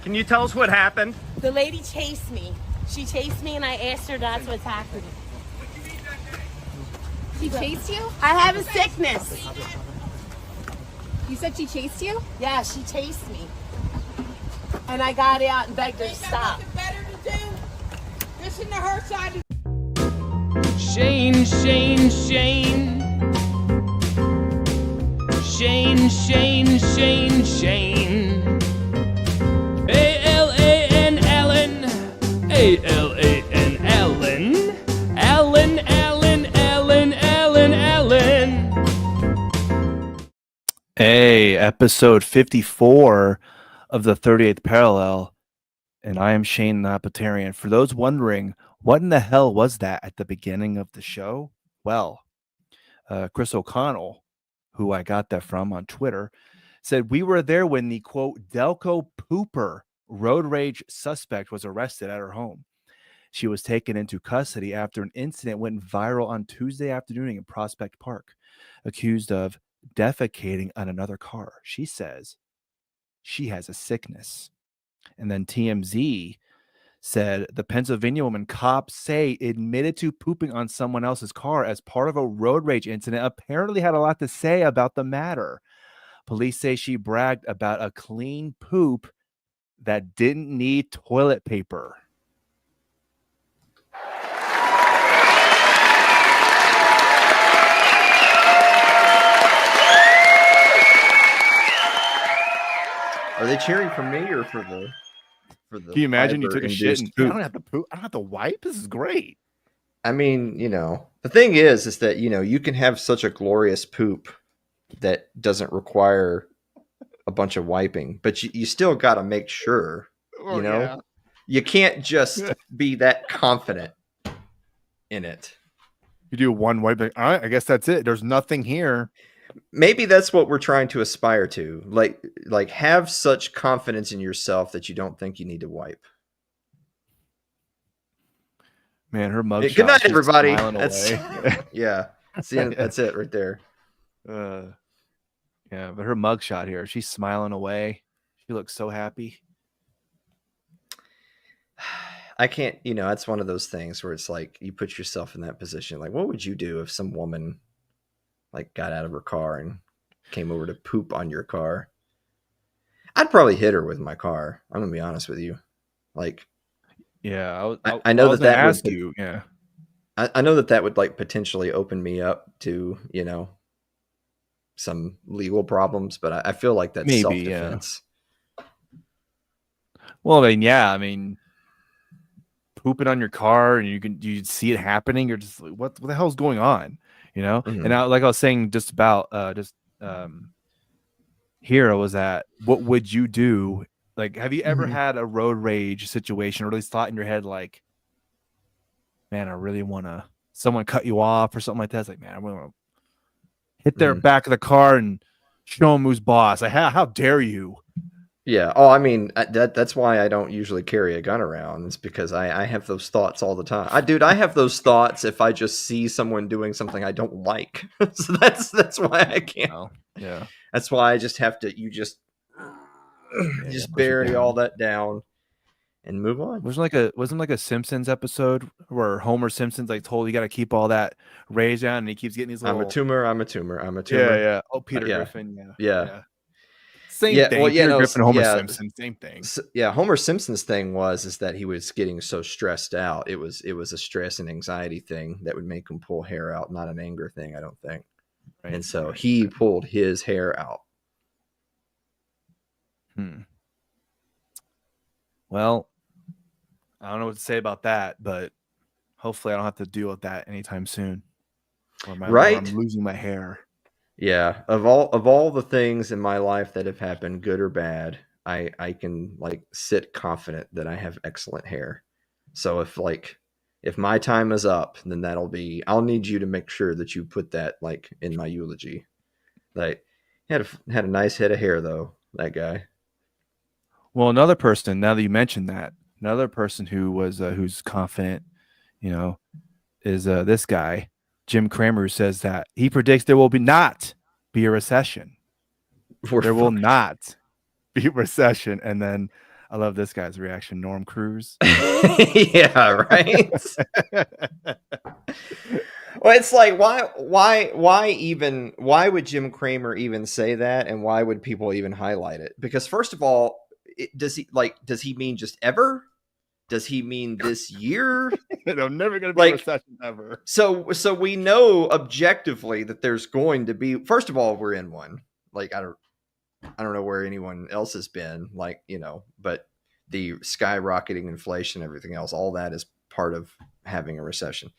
Can you tell us what happened? The lady chased me. She chased me and I asked her not to attack me. She chased you? I have a sickness. You said she chased you? Yeah, she chased me. And I got out and begged her to stop. Better to do. Listen to her side. Shane. A-L-A-N Allen. Allen. Hey, episode 54 of the 38th Parallel, and I am Shane the Apotarian. For those wondering, what in the hell was that at the beginning of the show? Well, Chris O'Connell, who I got that from on Twitter, said we were there when the, quote, Delco Pooper road rage suspect was arrested at her home. She was taken into custody after an incident went viral on Tuesday afternoon in Prospect Park, accused of defecating on another car. She says she has a sickness. And then TMZ said the Pennsylvania woman cops say admitted to pooping on someone else's car as part of a road rage incident, apparently had a lot to say about the matter. Police say she bragged about a clean poop that didn't need toilet paper. Are they cheering for me or for the? Can you imagine you took a shit and I don't have to poop? I don't have to wipe. This is great. I mean, the thing is that you can have such a glorious poop that doesn't require a bunch of wiping, but you still got to make sure. Yeah. You can't just be that confident in it. You do one wipe. All right, I guess that's it. There's nothing here. Maybe that's what we're trying to aspire to. Like have such confidence in yourself that you don't think you need to wipe. Man, her mug. Good night, everybody. Yeah, that's it right there. Yeah, but her mugshot here, she's smiling away. She looks so happy. I can't, that's one of those things where it's like you put yourself in that position. Like, what would you do if some woman like got out of her car and came over to poop on your car? I'd probably hit her with my car. I'm gonna be honest with you. Like, yeah, I know that ask you. Yeah, I know that would like potentially open me up to some legal problems, but I feel like that's self-defense. Yeah. Well, I mean, pooping on your car and you see it happening. You're just like, what the hell's going on? Mm-hmm. And like I was saying just about here was that what would you do? Like, have you ever had a road rage situation, or at least thought in your head like, man, I really want to someone cut you off or something like that? It's like, man, I want to hit their back of the car and show them who's boss. Like, how dare you? Yeah. Oh, I mean, that's why I don't usually carry a gun around. It's because I have those thoughts all the time. I have those thoughts if I just see someone doing something I don't like. So that's why I can't. Oh, yeah. That's why I just have to. You just bury all that down and move on. Wasn't like a Simpsons episode where Homer Simpson's like told you got to keep all that rage down, and he keeps getting these little. I'm a tumor. Yeah. Oh, Peter Griffin. Yeah. Same thing. Well, Peter Griffin, Homer Simpson, same thing. Yeah, Homer Simpson's thing is that he was getting so stressed out. It was a stress and anxiety thing that would make him pull hair out, not an anger thing, I don't think. Right, and so he pulled his hair out. Well, I don't know what to say about that, but hopefully I don't have to deal with that anytime soon. Or I'm losing my hair. Yeah, of all the things in my life that have happened, good or bad, I can like sit confident that I have excellent hair. So if my time is up, then I'll need you to make sure that you put that like in my eulogy. Like had a nice head of hair though, that guy. Well, another person, now that you mentioned that, another person who was who's confident, is this guy, Jim Cramer, who says that he predicts there will not be a recession. There will not be a recession. And then I love this guy's reaction. Norm Cruz. Yeah, right. Well, it's like why would Jim Cramer even say that, and why would people even highlight it? Because first of all, does he mean just ever? Does he mean this year? I'm never going to be Like, a recession ever. So we know objectively that there's going to be. First of all, we're in one. Like, I don't know where anyone else has been. Like, but the skyrocketing inflation, everything else, all that is part of having a recession.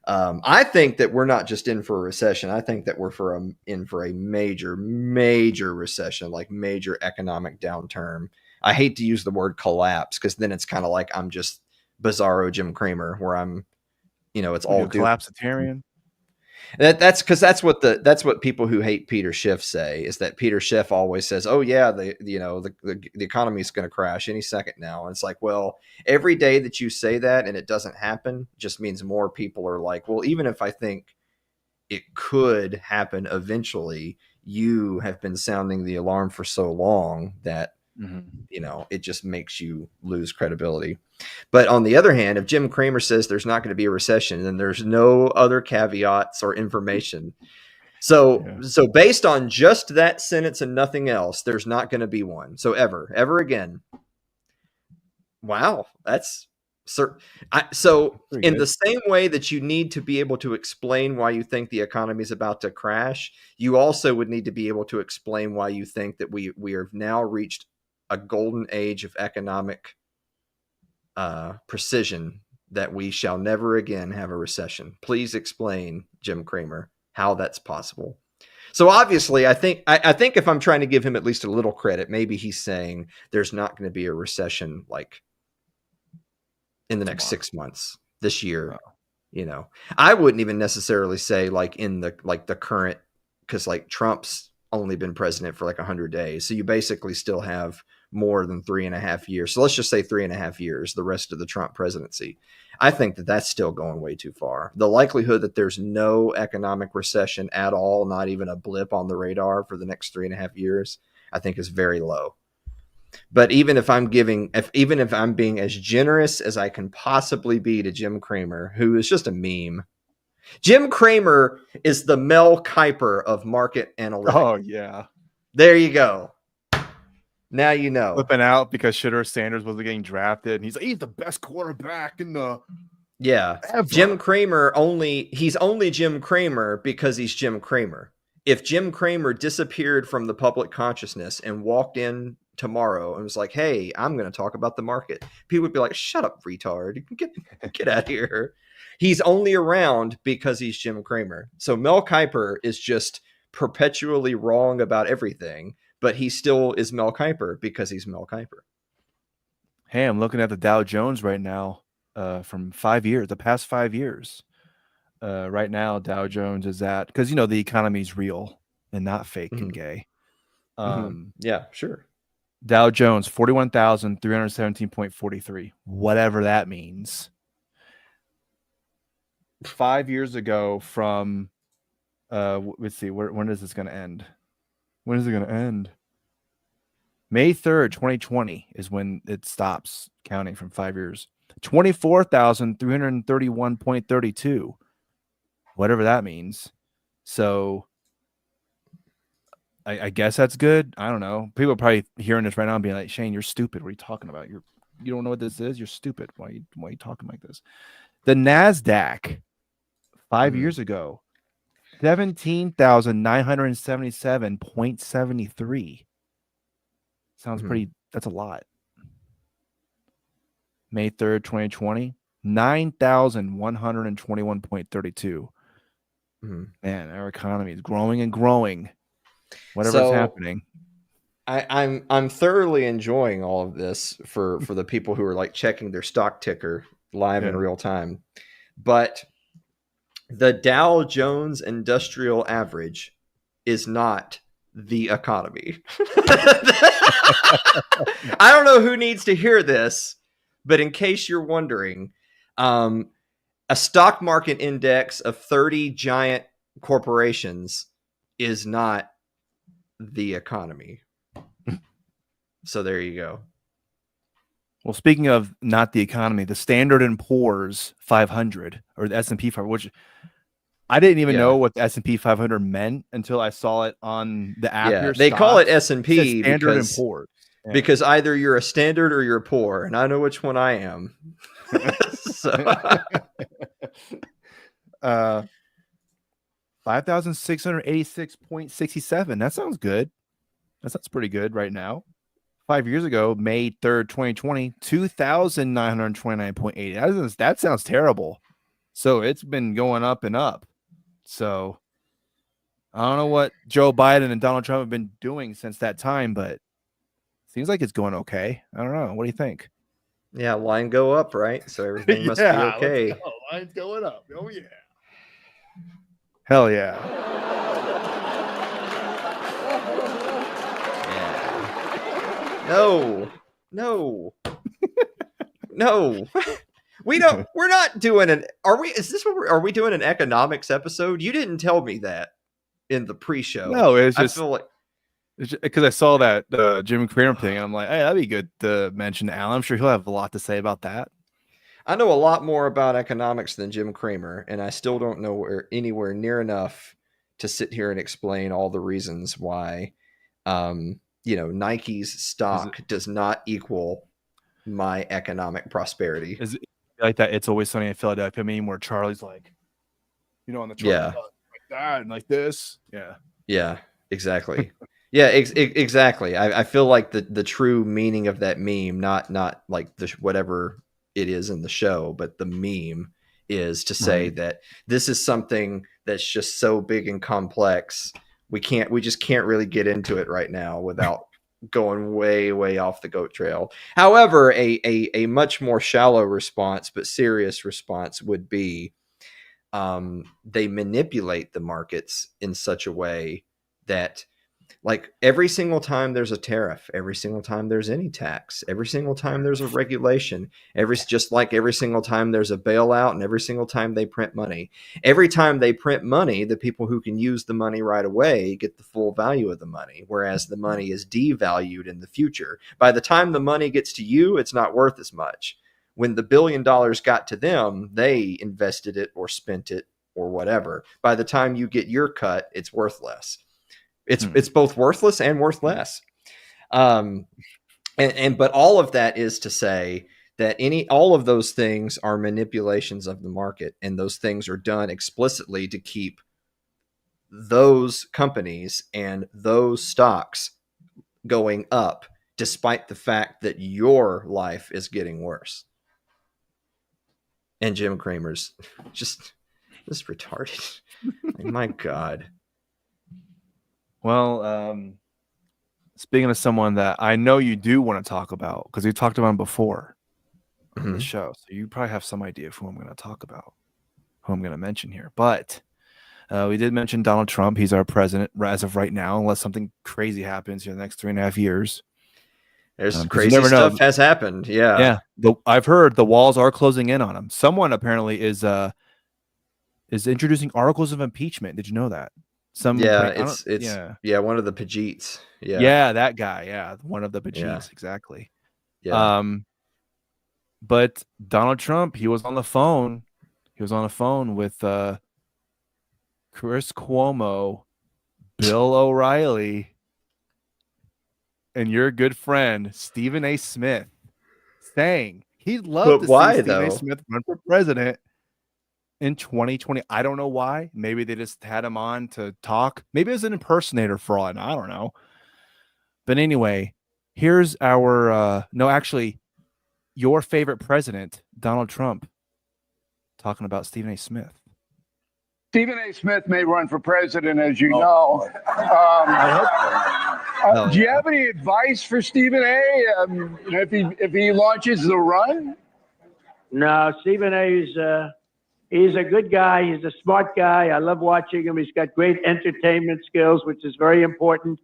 I think that we're not just in for a recession. I think that we're in for a major, major recession, like major economic downturn. I hate to use the word collapse because then it's kind of like I'm just bizarro Jim Cramer, where I'm, it's all collapsitarian. That's because that's what people who hate Peter Schiff say, is that Peter Schiff always says, "Oh yeah, the economy is going to crash any second now." And it's like, well, every day that you say that and it doesn't happen just means more people are like, well, even if I think it could happen eventually, you have been sounding the alarm for so long that it just makes you lose credibility. But on the other hand, if Jim Cramer says there's not going to be a recession, then there's no other caveats or information. So based on just that sentence and nothing else, there's not going to be one. So ever again. Wow, that's certain. So in the same way that you need to be able to explain why you think the economy is about to crash, you also would need to be able to explain why you think that we have now reached a golden age of economic precision, that we shall never again have a recession. Please explain, Jim Cramer, how that's possible. So obviously, I think if I'm trying to give him at least a little credit, maybe he's saying there's not going to be a recession like in the next 6 months, this year. I wouldn't even necessarily say like in the current, because like Trump's only been president for like 100 days. So you basically still have more than 3.5 years. So let's just say 3.5 years, the rest of the Trump presidency. I think that that's still going way too far. The likelihood that there's no economic recession at all, not even a blip on the radar for the next 3.5 years, I think is very low. But even if I'm being as generous as I can possibly be to Jim Cramer, who is just a meme. Jim Cramer is the Mel Kiper of market analytics. Oh yeah. There you go. Now you know. Flipping out because Shedeur Sander wasn't getting drafted, and he's the best quarterback in the ever. Jim Cramer he's only Jim Cramer because he's Jim Cramer. If Jim Cramer disappeared from the public consciousness and walked in tomorrow and was like, "Hey, I'm going to talk about the market," people would be like, "Shut up, retard! Get out of here." He's only around because he's Jim Cramer. So Mel Kiper is just perpetually wrong about everything, but he still is Mel Kiper because he's Mel Kiper. Hey, I'm looking at the Dow Jones right now from 5 years, the past 5 years. Right now, Dow Jones is at, because the economy is real and not fake and gay. Yeah, sure. Dow Jones 41,317.43, whatever that means. 5 years ago from let's see, when is this going to end? When is it going to end? May 3rd, 2020 is when it stops counting from 5 years. 24,331.32, whatever that means. So I guess that's good. I don't know. People are probably hearing this right now and being like, "Shane, you're stupid. What are you talking about? You don't know what this is? You're stupid. Why are you talking like this?" The NASDAQ 5 years ago, 17,977.73. Sounds pretty, that's a lot. May 3rd, 2020, 9,121.32. Man, our economy is growing and growing. Whatever's happening. I'm thoroughly enjoying all of this for the people who are like checking their stock ticker live in real time. But the Dow Jones Industrial Average is not the economy. I don't know who needs to hear this, but in case you're wondering, a stock market index of 30 giant corporations is not the economy. So there you go. Well, speaking of not the economy, the Standard and Poor's 500 or the S&P 500, which I didn't even know what the S&P 500 meant until I saw it on the app. Yeah, Here, they call it stocks. S&P Standard and because Poor's. Yeah. because either you're a standard or you're poor, and I know which one I am. So 5,686.67. That sounds good. That sounds pretty good right now. 5 years ago, May 3rd, 2020, 2,929.80. That sounds terrible. So it's been going up and up. So I don't know what Joe Biden and Donald Trump have been doing since that time, but seems like it's going okay. I don't know. What do you think? yeah, line go up, right? So everything must be okay. Let's go. Line's going up. Oh yeah. Hell yeah. Yeah. No. No. We're not doing are we doing an economics episode? You didn't tell me that in the pre-show. No, it's I just feel like because I saw that Jim Cramer thing, and I'm like, hey, that'd be good to mention to Alan. I'm sure he'll have a lot to say about that. I know a lot more about economics than Jim Cramer, and I still don't know anywhere near enough to sit here and explain all the reasons why, Nike's stock does not equal my economic prosperity. Is it like that? It's Always Sunny in Philadelphia meme where Charlie's like, on the chart like that and like this. Yeah. Yeah, exactly. Yeah, exactly. I feel like the true meaning of that meme, not like the whatever it is in the show, but the meme is to say that this is something that's just so big and complex. We just can't really get into it right now without going way, way off the goat trail. However, a much more shallow response, but serious response would be they manipulate the markets in such a way that, like, every single time there's a tariff, every single time there's any tax, every single time there's a regulation, just like every single time there's a bailout, and every single time they print money, every time they print money, the people who can use the money right away get the full value of the money, whereas the money is devalued in the future. By the time the money gets to you, it's not worth as much. When the $1 billion got to them, they invested it or spent it or whatever. By the time you get your cut, it's worth less. It's both worthless and worth less. But all of that is to say that all of those things are manipulations of the market, and those things are done explicitly to keep those companies and those stocks going up, despite the fact that your life is getting worse. And Jim Cramer's just retarded. My God. Well, speaking of someone that I know you do want to talk about, because we talked about him before on the show, so you probably have some idea of who I'm going to talk about, who I'm going to mention here. But we did mention Donald Trump. He's our president as of right now, unless something crazy happens in the next 3.5 years. There's crazy stuff has happened. Yeah. Yeah. I've heard the walls are closing in on him. Someone apparently is introducing articles of impeachment. Did you know that? One of the Pajeets. Yeah, that guy. Yeah, one of the Pajeets. Exactly. Yeah. But Donald Trump, he was on the phone. He was on the phone with Chris Cuomo, Bill O'Reilly, and your good friend Stephen A. Smith, saying he'd love to see Stephen A. Smith run for president in 2020. I don't know why. Maybe they just had him on to talk. Maybe it was an impersonator for all I know. I don't know. But anyway, here's our your favorite president, Donald Trump, talking about Stephen A. Smith. Stephen A. Smith may run for president, as you know. Do you have any advice for Stephen A. If he launches the run? No, Stephen A. He's a good guy. He's a smart guy. I love watching him. He's got great entertainment skills, which is very important.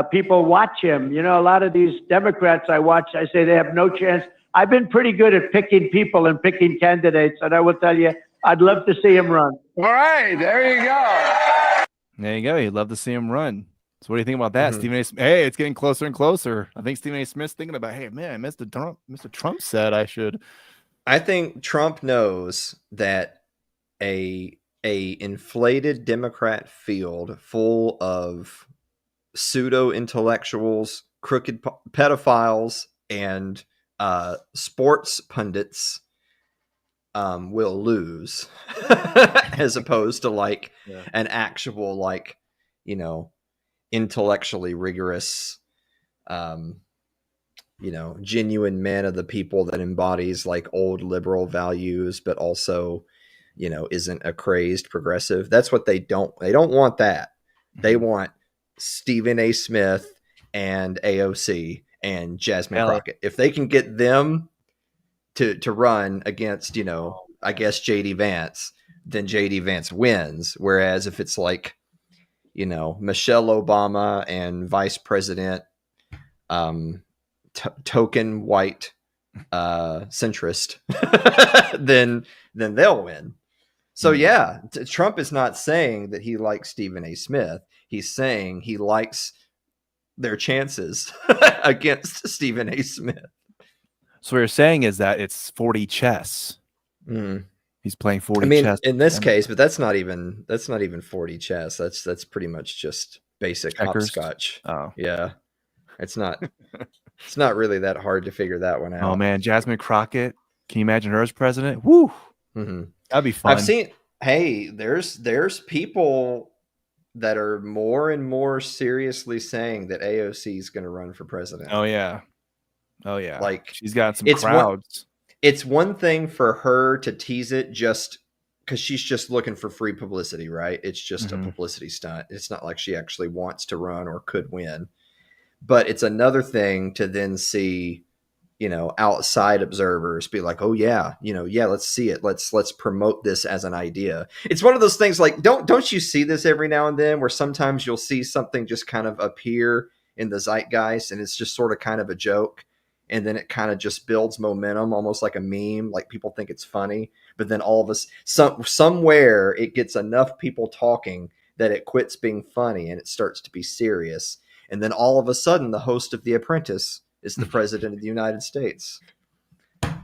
People watch him. A lot of these Democrats I watch, I say they have no chance. I've been pretty good at picking people and picking candidates, and I will tell you, I'd love to see him run. All right, there you go. There you go. You'd love to see him run. So what do you think about that, Mhm. Stephen A. Smith? Hey, it's getting closer and closer. I think Stephen A. Smith's thinking about, hey, man, Mr. Trump said I should. I think Trump knows that a inflated Democrat field full of pseudo intellectuals, crooked pedophiles, and sports pundits will lose, as opposed to like an actual like intellectually rigorous, genuine man of the people that embodies like old liberal values, but also, isn't a crazed progressive. That's what they don't want that. They want Stephen A. Smith and AOC and Jasmine Crockett. If they can get them to run against, I guess JD Vance, then JD Vance wins. Whereas if it's like, Michelle Obama and Vice President, token white centrist, then they'll win. So yeah, Trump is not saying that he likes Stephen A. Smith. He's saying he likes their chances against Stephen A. Smith. So what you're saying is that it's 40 chess. He's playing 40 chess in this case, but that's not even 40 chess. That's pretty much just basic hopscotch. Oh yeah, it's not really that hard to figure that one out. Oh man, Jasmine Crockett. Can you imagine her as president? Woo! That'd be fun. I've seen. Hey, there's people that are more and more seriously saying that AOC is going to run for president. Oh yeah. Like she's got some crowds. It's one thing for her to tease it just because she's just looking for free publicity, right? It's just a publicity stunt. It's not like she actually wants to run or could win. But it's another thing to then see, outside observers be like, oh yeah, let's see it. Let's promote this as an idea. It's one of those things like, don't you see this every now and then where sometimes you'll see something just kind of appear in the zeitgeist and it's just sort of kind of a joke. And then it kind of just builds momentum, almost like a meme, like people think it's funny. But then all of us, somewhere it gets enough people talking that it quits being funny and it starts to be serious. And then all of a sudden, the host of The Apprentice is the president of the United States.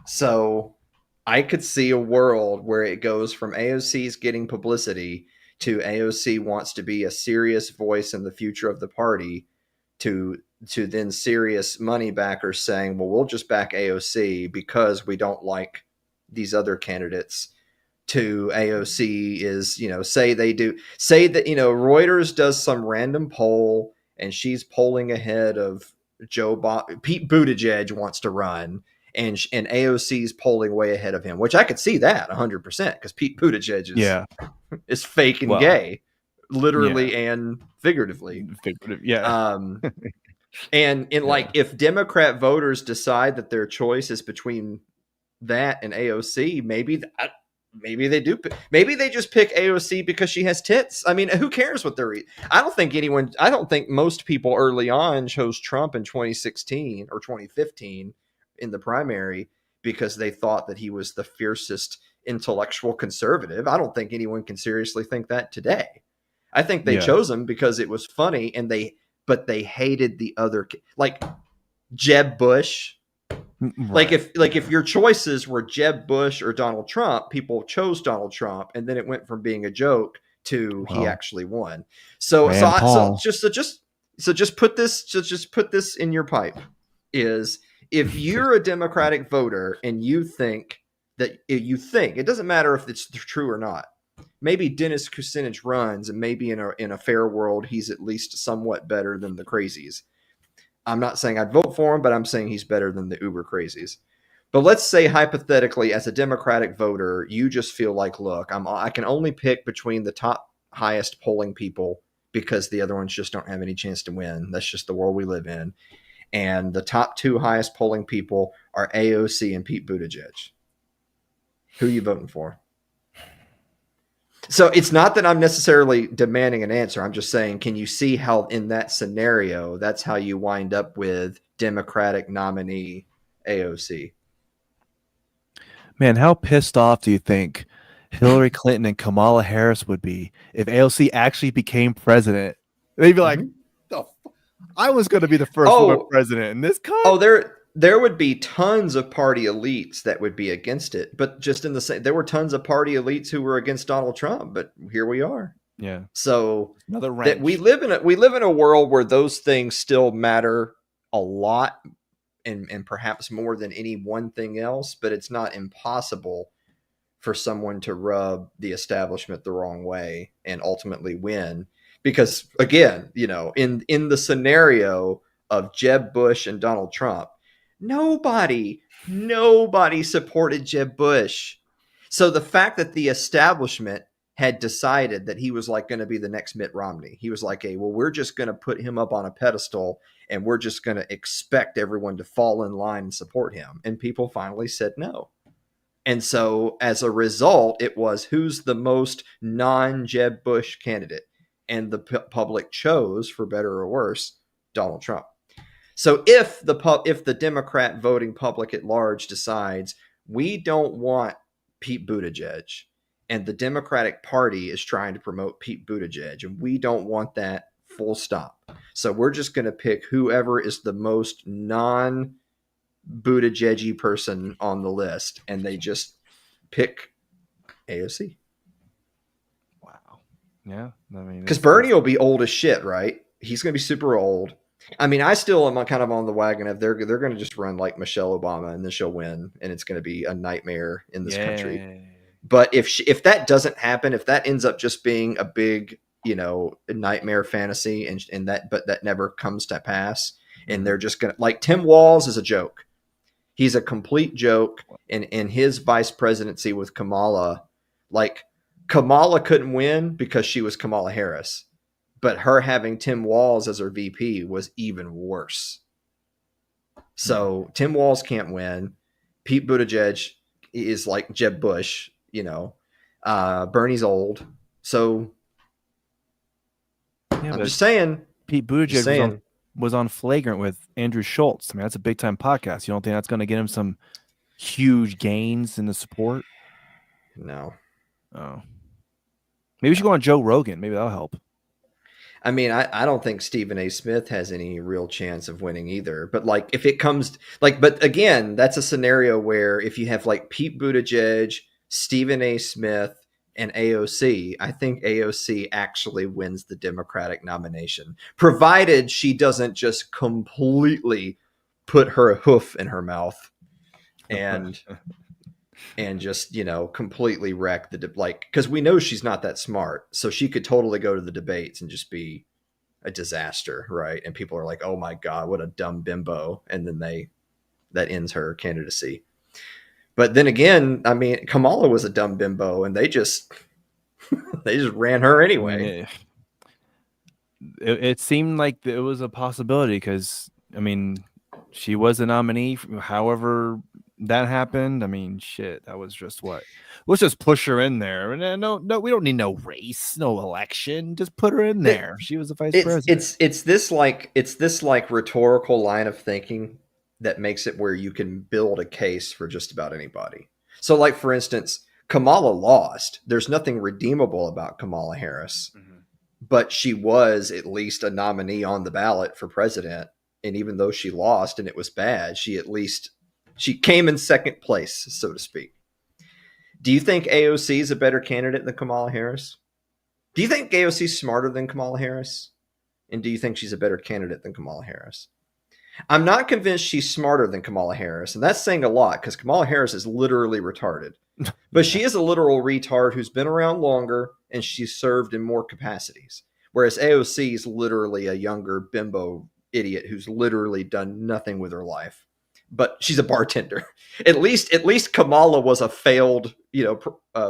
So I could see a world where it goes from AOC's getting publicity to AOC wants to be a serious voice in the future of the party to then serious money backers saying, well, we'll just back AOC because we don't like these other candidates. To AOC is, say that, Reuters does some random poll and she's polling ahead of Pete Buttigieg wants to run and AOC's polling way ahead of him, which I could see that 100% because Pete Buttigieg is fake and gay, literally and figuratively. And if Democrat voters decide that their choice is between that and AOC, maybe they do. Maybe they just pick AOC because she has tits. I mean, who cares what they're eating? I don't think most people early on chose Trump in 2016 or 2015 in the primary because they thought that he was the fiercest intellectual conservative. I don't think anyone can seriously think that today. I think they chose him because it was funny but they hated the other, like Jeb Bush. Right. Like if your choices were Jeb Bush or Donald Trump, people chose Donald Trump, and then it went from being a joke to he actually won. So just put this in your pipe. Is if you're a Democratic voter and you think it doesn't matter if it's true or not. Maybe Dennis Kucinich runs, and maybe in a fair world he's at least somewhat better than the crazies. I'm not saying I'd vote for him, but I'm saying he's better than the uber crazies. But let's say hypothetically, as a Democratic voter, you just feel like, look, I can only pick between the top highest polling people because the other ones just don't have any chance to win. That's just the world we live in. And the top two highest polling people are AOC and Pete Buttigieg. Who are you voting for? So it's not that I'm necessarily demanding an answer. I'm just saying, can you see how in that scenario, that's how you wind up with Democratic nominee AOC? Man, how pissed off do you think Hillary Clinton and Kamala Harris would be if AOC actually became president? They'd be like, I was going to be the first woman president in this country. Oh, there would be tons of party elites that would be against it, but just in the same, there were tons of party elites who were against Donald Trump, but here we are. Yeah. So another wrench. that we live in a world where those things still matter a lot, and perhaps more than any one thing else, but it's not impossible for someone to rub the establishment the wrong way and ultimately win. Because again, in the scenario of Jeb Bush and Donald Trump, nobody supported Jeb Bush. So the fact that the establishment had decided that he was like going to be the next Mitt Romney, he was like, hey, well, we're just going to put him up on a pedestal and we're just going to expect everyone to fall in line and support him. And people finally said no. And so as a result, it was who's the most non-Jeb Bush candidate. And the public chose, for better or worse, Donald Trump. So if the Democrat voting public at large decides we don't want Pete Buttigieg, and the Democratic Party is trying to promote Pete Buttigieg, and we don't want that, full stop. So we're just going to pick whoever is the most non-Buttigieg person on the list, and they just pick AOC. Yeah, I mean, because Bernie will be old as shit, right? He's going to be super old. I mean, I still am kind of on the wagon of they're going to just run like Michelle Obama, and then she'll win, and it's going to be a nightmare in this country. But if that doesn't happen, if that ends up just being a big, nightmare fantasy, but that never comes to pass, and they're just going to, like, Tim Walz is a joke. He's a complete joke, and his vice presidency with Kamala, like, Kamala couldn't win because she was Kamala Harris, but her having Tim Walz as her VP was even worse. So Tim Walz can't win. Pete Buttigieg is like Jeb Bush, Bernie's old. So I'm just saying. Pete Buttigieg was on Flagrant with Andrew Schultz. I mean, that's a big time podcast. You don't think that's going to get him some huge gains in the support? No. Oh. Maybe we should go on Joe Rogan. Maybe that'll help. I mean, I don't think Stephen A. Smith has any real chance of winning either. But like, if it comes but again, that's a scenario where if you have like Pete Buttigieg, Stephen A. Smith, and AOC, I think AOC actually wins the Democratic nomination, provided she doesn't just completely put her hoof in her mouth and just, completely wreck because we know she's not that smart. So she could totally go to the debates and just be a disaster. Right. And people are like, oh my God, what a dumb bimbo. And then that ends her candidacy. But then again, I mean, Kamala was a dumb bimbo and they just ran her anyway. It seemed like it was a possibility because, I mean, she was a nominee. However that happened, I mean, shit, that was just what. Let's just push her in there. No, we don't need no race, no election. Just put her in there. She was the vice president. It's this like rhetorical line of thinking that makes it where you can build a case for just about anybody. So, like, for instance, Kamala lost. There's nothing redeemable about Kamala Harris, but she was at least a nominee on the ballot for president. And even though she lost and it was bad, she came in second place, so to speak. Do you think AOC is a better candidate than Kamala Harris? Do you think AOC is smarter than Kamala Harris? And do you think she's a better candidate than Kamala Harris? I'm not convinced she's smarter than Kamala Harris. And that's saying a lot because Kamala Harris is literally retarded. But she is a literal retard who's been around longer and she's served in more capacities. Whereas AOC is literally a younger bimbo idiot who's literally done nothing with her life. But she's a bartender. At least Kamala was a failed,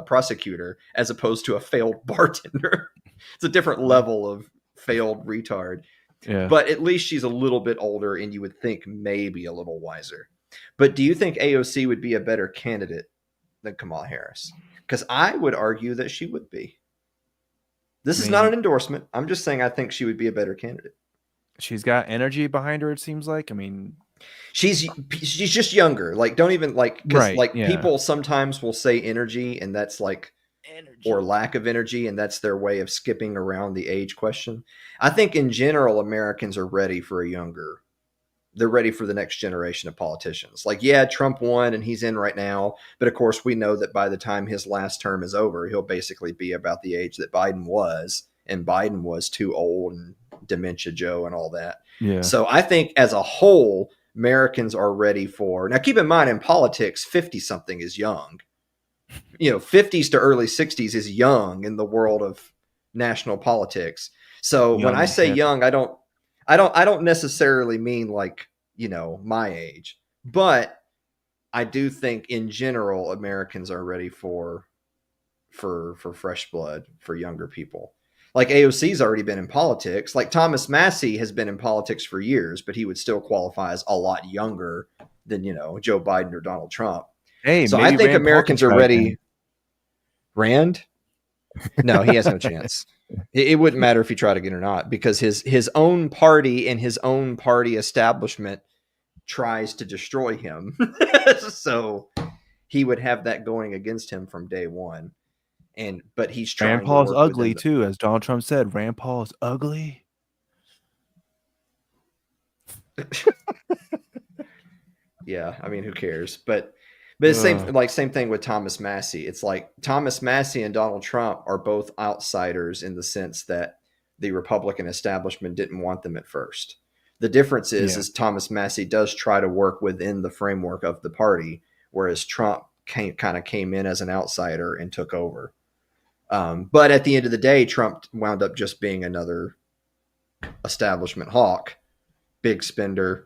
prosecutor as opposed to a failed bartender. It's a different level of failed retard. Yeah. But at least she's a little bit older and you would think maybe a little wiser. But do you think AOC would be a better candidate than Kamala Harris? Because I would argue that she would be. This is not an endorsement. I'm just saying I think she would be a better candidate. She's got energy behind her, it seems like. I mean, she's just younger. Like, don't even like, because right, people sometimes will say energy, and that's like or lack of energy, and that's their way of skipping around the age question. I think in general, Americans are ready for they're ready for the next generation of politicians. Like, yeah, Trump won and he's in right now, but of course we know that by the time his last term is over, he'll basically be about the age that Biden was, and Biden was too old and dementia Joe and all that. Yeah. So I think as a whole, Americans are ready for, now keep in mind in politics, 50 something is young. 50s to early 60s is young in the world of national politics. So when I say young, I don't necessarily mean like, my age, but I do think in general, Americans are ready for fresh blood, for younger people. Like AOC's already been in politics. Like Thomas Massey has been in politics for years, but he would still qualify as a lot younger than, Joe Biden or Donald Trump. Hey, so I think Americans are ready. Rand? No, he has no chance. It wouldn't matter if he tried again or not, because his own party and his own party establishment tries to destroy him. So he would have that going against him from day one. But he's trying. Rand Paul is ugly too, as Donald Trump said. Rand Paul is ugly. Yeah, I mean, who cares? But it's same thing with Thomas Massey. It's like Thomas Massey and Donald Trump are both outsiders in the sense that the Republican establishment didn't want them at first. The difference is Thomas Massey does try to work within the framework of the party, whereas Trump kind of came in as an outsider and took over. But at the end of the day, Trump wound up just being another establishment hawk, big spender,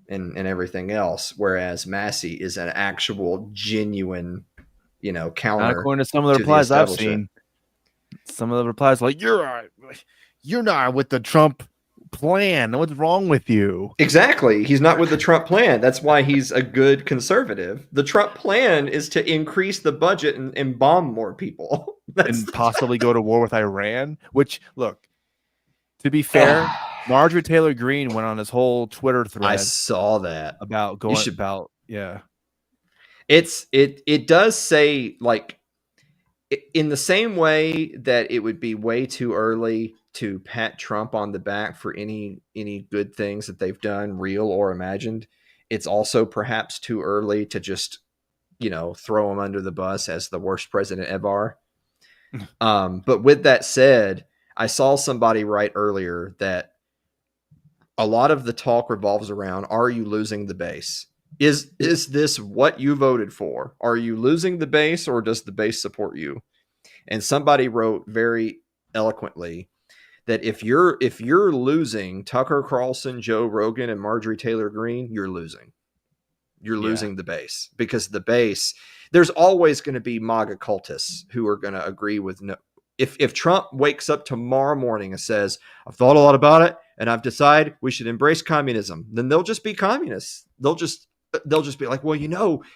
and everything else. Whereas Massey is an actual, genuine, counter. Not according to some of the replies I've seen. Some of the replies like, you're not with the Trump plan. What's wrong with you? Exactly. He's not with the Trump plan. That's why he's a good conservative. The Trump plan is to increase the budget and bomb more people. And possibly go to war with Iran. Which, look, to be fair, Marjorie Taylor Greene went on this whole Twitter thread. I saw that about going about It does say, like, in the same way that it would be way too early to pat Trump on the back for any good things that they've done, real or imagined. It's also perhaps too early to just, throw him under the bus as the worst president ever. But with that said, I saw somebody write earlier that a lot of the talk revolves around, are you losing the base? Is this what you voted for? Are you losing the base, or does the base support you? And somebody wrote very eloquently that if you're losing Tucker Carlson, Joe Rogan, and Marjorie Taylor Greene, you're losing. You're losing the base, because the base, there's always going to be MAGA cultists who are going to agree with no. If Trump wakes up tomorrow morning and says, I've thought a lot about it and I've decided we should embrace communism, then they'll just be communists. They'll just be like, well, he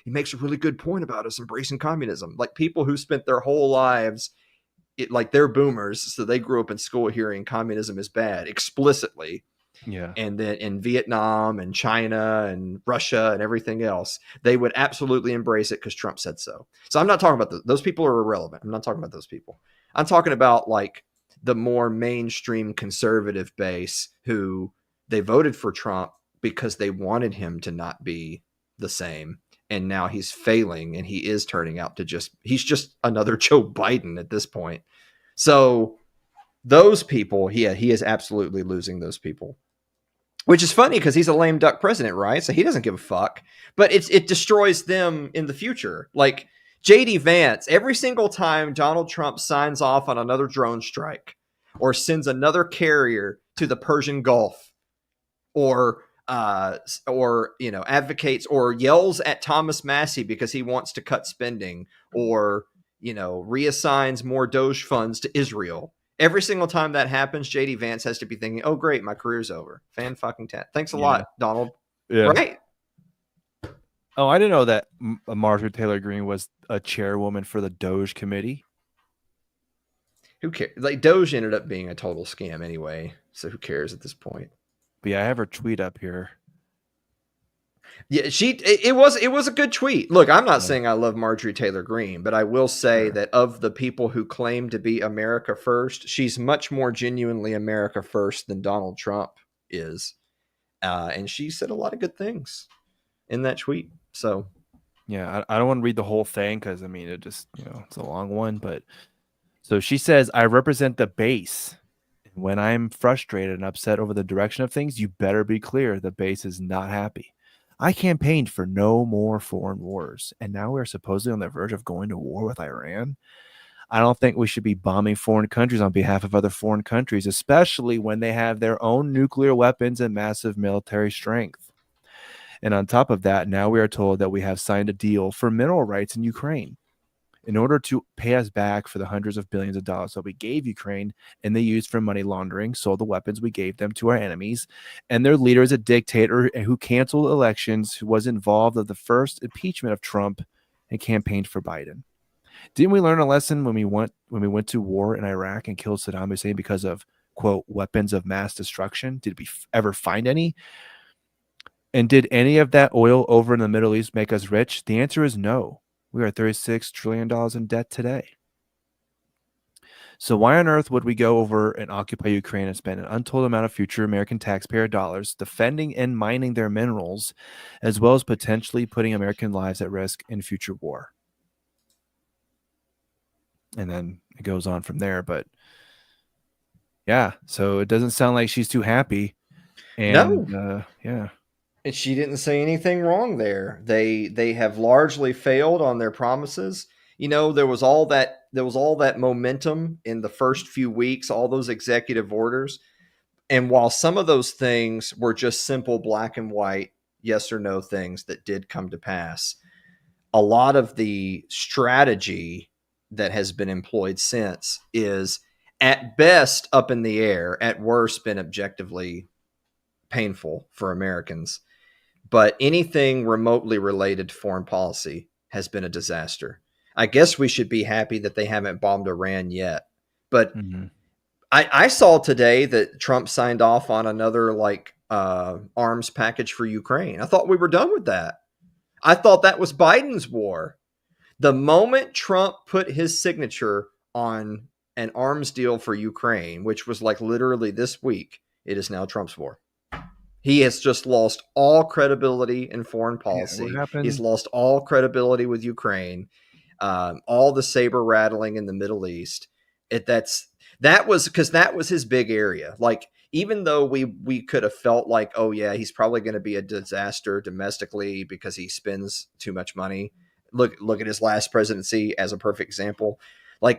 makes a really good point about us embracing communism. Like people who spent their whole lives, like they're boomers, so they grew up in school hearing communism is bad explicitly. Yeah. And then in Vietnam and China and Russia and everything else, they would absolutely embrace it because Trump said so. So I'm not talking about those people are irrelevant. I'm not talking about those people. I'm talking about like the more mainstream conservative base who they voted for Trump because they wanted him to not be the same. And now he's failing, and he is turning out to he's just another Joe Biden at this point. So those people, he is absolutely losing those people, which is funny because he's a lame duck president, right? So he doesn't give a fuck, but it destroys them in the future. Like JD Vance, every single time Donald Trump signs off on another drone strike or sends another carrier to the Persian Gulf, or advocates or yells at Thomas Massey because he wants to cut spending, or reassigns more Doge funds to Israel. Every single time that happens, JD Vance has to be thinking, "Oh, great, my career's over." Thanks a lot, Donald. Yeah. Right? Oh, I didn't know that Marjorie Taylor Greene was a chairwoman for the Doge committee. Who cares? Like Doge ended up being a total scam anyway, so who cares at this point? But yeah, I have her tweet up here. Yeah, it was a good tweet. Look, I'm not saying I love Marjorie Taylor Greene, but I will say that of the people who claim to be America first, she's much more genuinely America first than Donald Trump is. And she said a lot of good things in that tweet. So Yeah, I don't want to read the whole thing because I mean it just it's a long one. But so she says, I represent the base. When I'm frustrated and upset over the direction of things, you better be clear the base is not happy. I campaigned for no more foreign wars, and now we're supposedly on the verge of going to war with Iran. I don't think we should be bombing foreign countries on behalf of other foreign countries, especially when they have their own nuclear weapons and massive military strength. And on top of that, now we are told that we have signed a deal for mineral rights in Ukraine in order to pay us back for the hundreds of billions of dollars that we gave Ukraine and they used for money laundering, sold the weapons we gave them to our enemies, and their leader is a dictator who canceled elections, who was involved in the first impeachment of Trump and campaigned for Biden. Didn't we learn a lesson when we went to war in Iraq and killed Saddam Hussein because of, quote, weapons of mass destruction? Did we ever find any? And did any of that oil over in the Middle East make us rich? The answer is no. We are $36 trillion in debt today. So why on earth would we go over and occupy Ukraine and spend an untold amount of future American taxpayer dollars defending and mining their minerals, as well as potentially putting American lives at risk in future war? And then it goes on from there. But yeah, so it doesn't sound like she's too happy. And yeah. And she didn't say anything wrong there. They have largely failed on their promises. There was all that momentum in the first few weeks, all those executive orders. And while some of those things were just simple black and white, yes or no things that did come to pass, a lot of the strategy that has been employed since is at best up in the air, at worst been objectively painful for Americans. But anything remotely related to foreign policy has been a disaster. I guess we should be happy that they haven't bombed Iran yet. But I saw today that Trump signed off on another arms package for Ukraine. I thought we were done with that. I thought that was Biden's war. The moment Trump put his signature on an arms deal for Ukraine, which was literally this week, it is now Trump's war. He has just lost all credibility in foreign policy. He's lost all credibility with Ukraine. All the saber rattling in the Middle East. That was his big area. Even though we could have felt like, oh yeah, he's probably going to be a disaster domestically because he spends too much money. Look at his last presidency as a perfect example.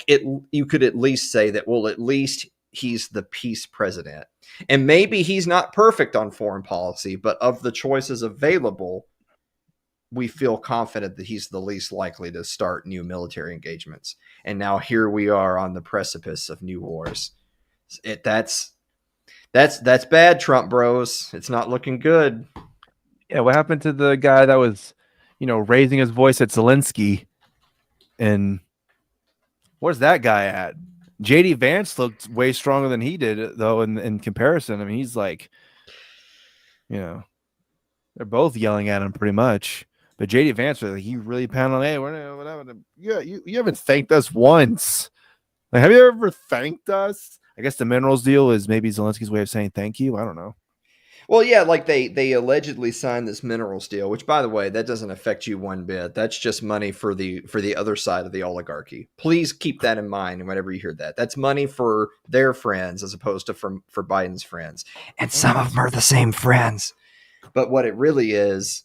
You could at least say that, well, at least he's the peace president. And maybe he's not perfect on foreign policy, but of the choices available, we feel confident that he's the least likely to start new military engagements. And now here we are on the precipice of new wars. That's bad, Trump bros. It's not looking good. Yeah, what happened to the guy that was, raising his voice at Zelensky? And where's that guy at? JD Vance looked way stronger than he did, though, in comparison. I mean, he's they're both yelling at him pretty much. But JD Vance, he really pounded on, hey, whatever. You haven't thanked us once. Have you ever thanked us? I guess the minerals deal is maybe Zelensky's way of saying thank you. I don't know. Well, yeah, they allegedly signed this minerals deal, which, by the way, that doesn't affect you one bit. That's just money for the other side of the oligarchy. Please keep that in mind whenever you hear that. That's money for their friends as opposed to for Biden's friends. And some of them are the same friends. But what it really is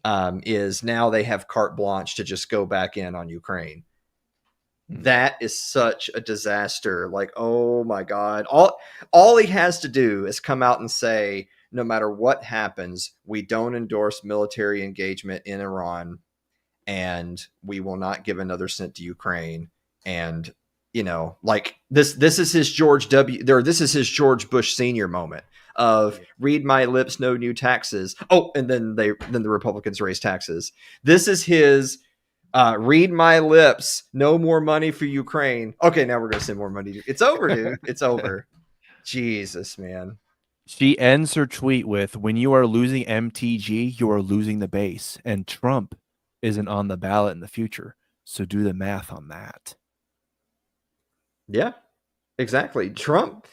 now they have carte blanche to just go back in on Ukraine. That is such a disaster. Oh my God. All he has to do is come out and say, no matter what happens, we don't endorse military engagement in Iran, and we will not give another cent to Ukraine. And this is his this is his George Bush Sr. moment of read my lips, no new taxes. Oh, and then the Republicans raise taxes. This is his read my lips, no more money for Ukraine. Okay, now we're gonna send more money. It's over, dude. It's over. Jesus, man. She ends her tweet with, "When you are losing MTG, you are losing the base, and Trump isn't on the ballot in the future. So do the math on that." Yeah, exactly. Trump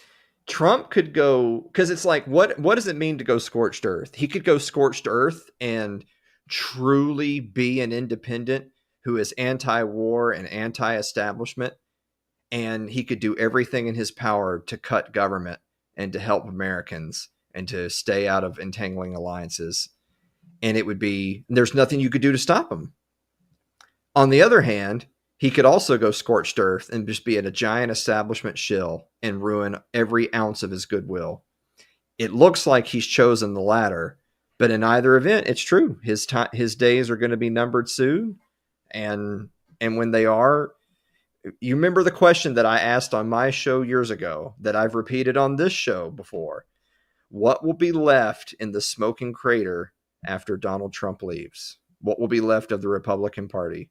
could go, because it's like, what does it mean to go scorched earth? He could go scorched earth and truly be an independent who is anti-war and anti-establishment, and he could do everything in his power to cut government and to help Americans and to stay out of entangling alliances. And it would be, there's nothing you could do to stop him. On the other hand, he could also go scorched earth and just be at a giant establishment shill and ruin every ounce of his goodwill. It looks like he's chosen the latter, but in either event, it's true. His days are going to be numbered soon, and when they are, you remember the question that I asked on my show years ago that I've repeated on this show before: what will be left in the smoking crater after Donald Trump leaves? What will be left of the Republican Party?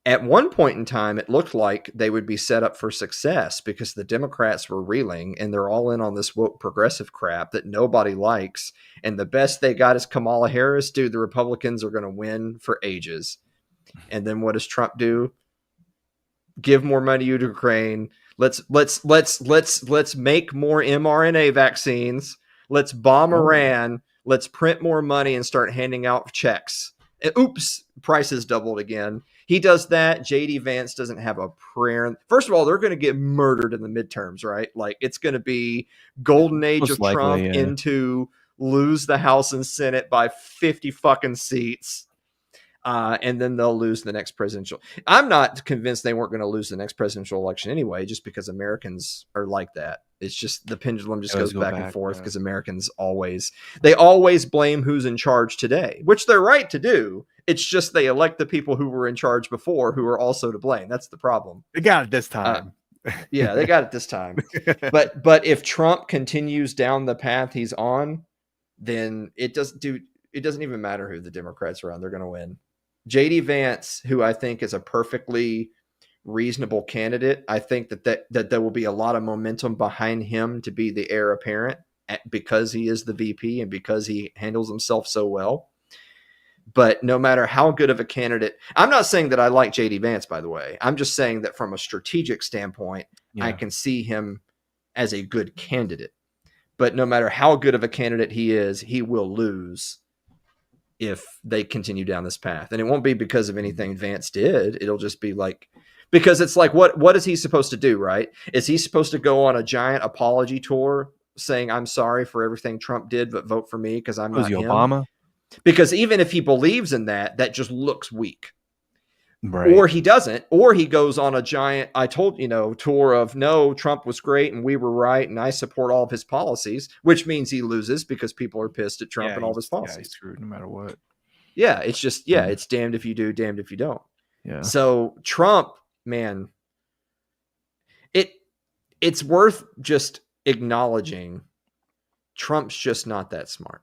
At one point in time, it looked like they would be set up for success because the Democrats were reeling and they're all in on this woke progressive crap that nobody likes. And the best they got is Kamala Harris. Dude, the Republicans are going to win for ages. And then what does Trump do? Give more money to Ukraine. Let's make more mRNA vaccines. Let's bomb Iran. Let's print more money and start handing out checks. And oops, prices doubled again. He does that. JD Vance doesn't have a prayer. First of all, they're going to get murdered in the midterms, right? Like, it's going to be golden age Most of likely, Trump yeah. into lose the House and Senate by 50 fucking seats. And then they'll lose the next presidential. I'm not convinced they weren't going to lose the next presidential election anyway, just because Americans are like that. It's just the pendulum just goes back and forth because Americans always blame who's in charge today, which they're right to do. It's just they elect the people who were in charge before who are also to blame. That's the problem. They got it this time. Yeah, they got it this time. But if Trump continues down the path he's on, then it doesn't even matter who the Democrats are on. They're going to win. JD Vance, who I think is a perfectly reasonable candidate, I think that there will be a lot of momentum behind him to be the heir apparent because he is the VP and because he handles himself so well. But no matter how good of a candidate, I'm not saying that I like JD Vance, by the way. I'm just saying that from a strategic standpoint, I can see him as a good candidate. But no matter how good of a candidate he is, he will lose if they continue down this path. And it won't be because of anything Vance did. It'll just be like, because it's like, what is he supposed to do, right? Is he supposed to go on a giant apology tour saying, I'm sorry for everything Trump did, but vote for me because I'm not him? Obama? Because even if he believes in that, that just looks weak. Right. Or he doesn't, or he goes on a giant, tour of, no, Trump was great and we were right and I support all of his policies, which means he loses because people are pissed at Trump and all of his policies. Yeah, he's screwed no matter what. Yeah, it's just, it's damned if you do, damned if you don't. Yeah. So Trump, man, it's worth just acknowledging Trump's just not that smart.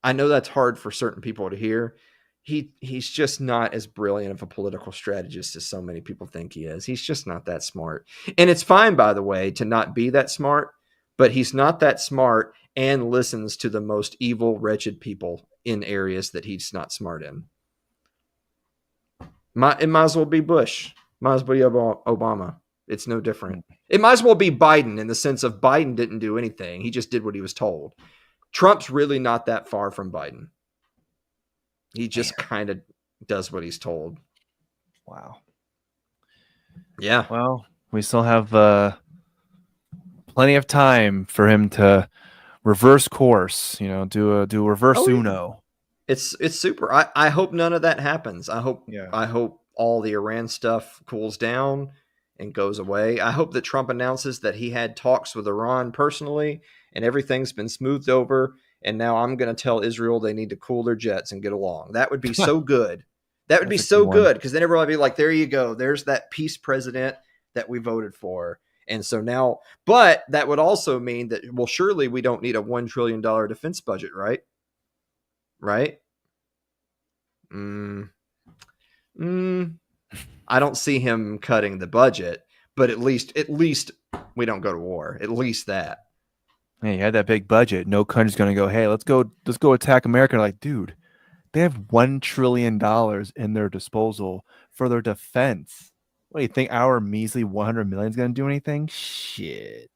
I know that's hard for certain people to hear. He's just not as brilliant of a political strategist as so many people think he is. He's just not that smart. And it's fine, by the way, to not be that smart, but he's not that smart and listens to the most evil, wretched people in areas that he's not smart in. It might as well be Bush. Might as well be Obama. It's no different. It might as well be Biden in the sense of Biden didn't do anything. He just did what he was told. Trump's really not that far from Biden. He just kind of does what he's told. Wow. Yeah. Well, we still have plenty of time for him to reverse course, do a reverse Uno. It's super. I hope none of that happens. I hope all the Iran stuff cools down and goes away. I hope that Trump announces that he had talks with Iran personally and everything's been smoothed over. And now I'm going to tell Israel they need to cool their jets and get along. That would be so good. That would be so good because then everyone would be like, there you go. There's that peace president that we voted for. And so now, but that would also mean that, well, surely we don't need a $1 trillion defense budget, right? Right? I don't see him cutting the budget, but at least we don't go to war. At least that. Hey, you had that big budget. No country's going to go, hey, let's go attack America. Like, dude, they have $1 trillion in their disposal for their defense. What do you think? Our measly 100 million is going to do anything? Shit.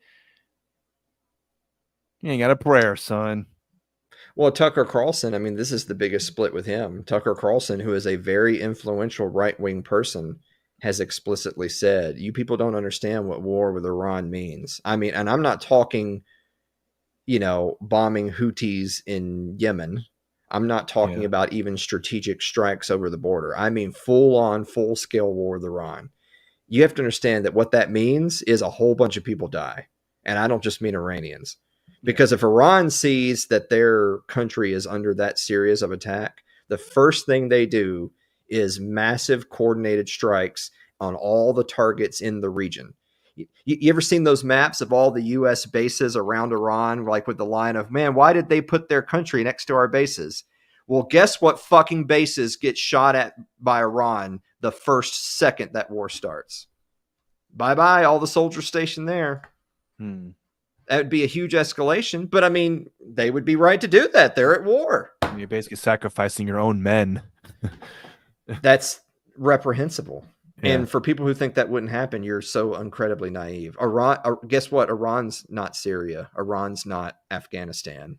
You ain't got a prayer, son. Well, Tucker Carlson, I mean, this is the biggest split with him. Tucker Carlson, who is a very influential right-wing person, has explicitly said, you people don't understand what war with Iran means. I mean, and I'm not talking, bombing Houthis in Yemen. I'm not talking about even strategic strikes over the border. I mean, full-on, full-scale war with Iran. You have to understand that what that means is a whole bunch of people die. And I don't just mean Iranians. Because if Iran sees that their country is under that serious of attack, the first thing they do is massive coordinated strikes on all the targets in the region. You ever seen those maps of all the U.S. bases around Iran, like with the line of, man, why did they put their country next to our bases? Well, guess what fucking bases get shot at by Iran the first second that war starts? Bye-bye, all the soldiers stationed there. That would be a huge escalation, but I mean, they would be right to do that. They're at war. You're basically sacrificing your own men. That's reprehensible. Yeah. And for people who think that wouldn't happen, you're so incredibly naive. Iran, guess what? Iran's not Syria. Iran's not Afghanistan.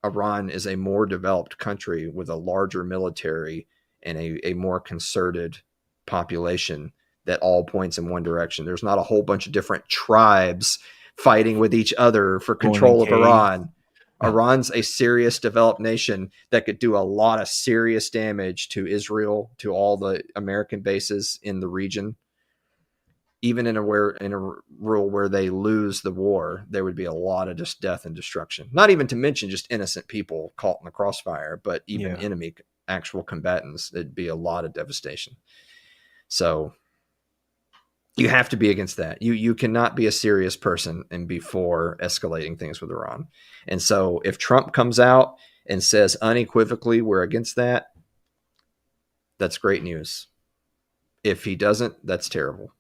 Iran is a more developed country with a larger military and a more concerted population that all points in one direction. There's not a whole bunch of different tribes fighting with each other for control of Iran. Iran's a serious developed nation that could do a lot of serious damage to Israel, to all the American bases in the region. Even in a rule where they lose the war, there would be a lot of just death and destruction. Not even to mention just innocent people caught in the crossfire, but even enemy actual combatants. It'd be a lot of devastation. So you have to be against that. You cannot be a serious person and be for escalating things with Iran. And so if Trump comes out and says unequivocally we're against that, that's great news. If he doesn't, that's terrible.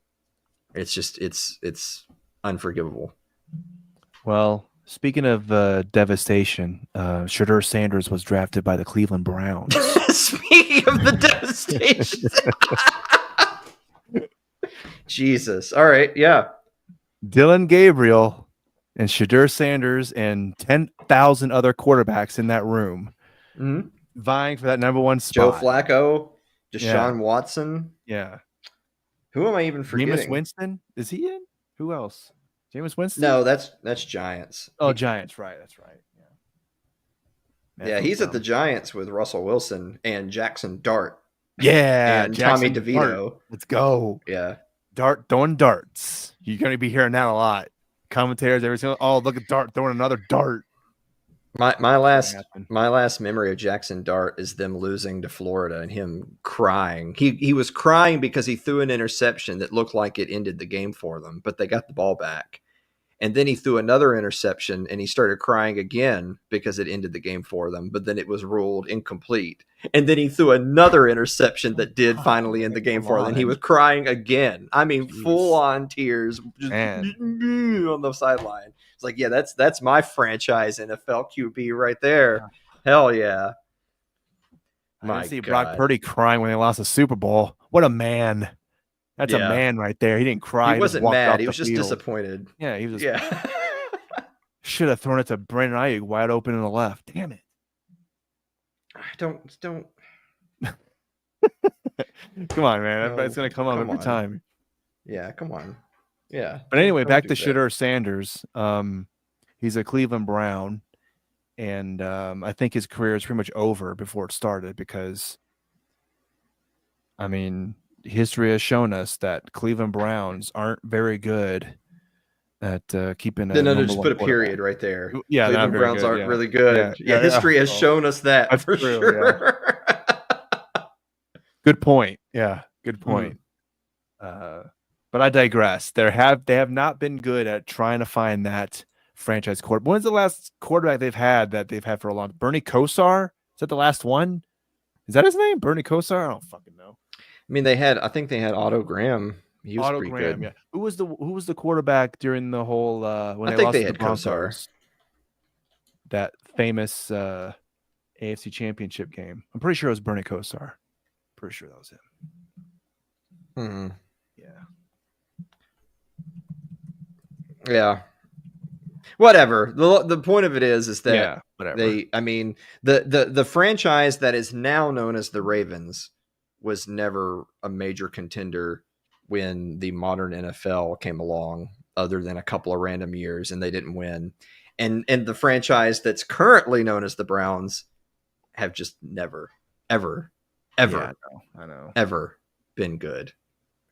It's just it's unforgivable. Well, speaking of devastation, Shedeur Sanders was drafted by the Cleveland Browns. Speaking of the devastation. Jesus. All right. Yeah. Dylan Gabriel and Shedeur Sanders and 10,000 other quarterbacks in that room vying for that number one spot. Joe Flacco, Deshaun Watson. Yeah. Who am I even forgetting? Jameis Winston? Is he in? Who else? Jameis Winston? No, that's Giants. Oh, Giants. Right. That's right. Yeah, he's at the Giants with Russell Wilson and Jackson Dart. Yeah. And Jackson Tommy DeVito. Dart. Let's go. Yeah. Dart throwing darts. You're going to be hearing that a lot. Commentators, every single, oh, look at Dart throwing another dart. My last memory of Jackson Dart is them losing to Florida and him crying. He was crying because he threw an interception that looked like it ended the game for them, but they got the ball back. And then he threw another interception and he started crying again because it ended the game for them, but then it was ruled incomplete. And then he threw another interception that did finally end the game for them. And he was crying again. I mean, full on tears just on the sideline. It's like, yeah, that's my franchise NFL QB right there. Hell yeah. I see Brock Purdy crying when they lost the Super Bowl. What a man. That's a man right there. He didn't cry. He wasn't mad. He was just disappointed. Yeah, he was. Yeah. Should have thrown it to Brandon Ayuk wide open in the left. Damn it. Don't. Come on, man. No, it's going to come up every time. Yeah, come on. Yeah. But anyway, back to Shedeur Sanders. He's a Cleveland Brown, and I think his career is pretty much over before it started because, I mean, history has shown us that Cleveland Browns aren't very good at keeping a just put a period right there. Yeah, Cleveland Browns aren't really good. Yeah, history has shown us that. That's for true, sure. Yeah. Good point. Yeah, good point. But I digress. They have not been good at trying to find that franchise quarterback. When's the last quarterback they've had for a long time? Bernie Kosar? Is that the last one? Is that his name? Bernie Kosar? I don't fucking know. I mean, I think they had Otto Graham. He was pretty good. Yeah. Who was the quarterback during the whole when I think they had Kosar. that famous AFC Championship game. I'm pretty sure it was Bernie Kosar. Pretty sure that was him. Hmm. Yeah. Whatever. The point of it is that whatever. the franchise that is now known as the Ravens was never a major contender when the modern NFL came along, other than a couple of random years, and they didn't win. And the franchise that's currently known as the Browns have just never, ever, ever, I know. ever been good.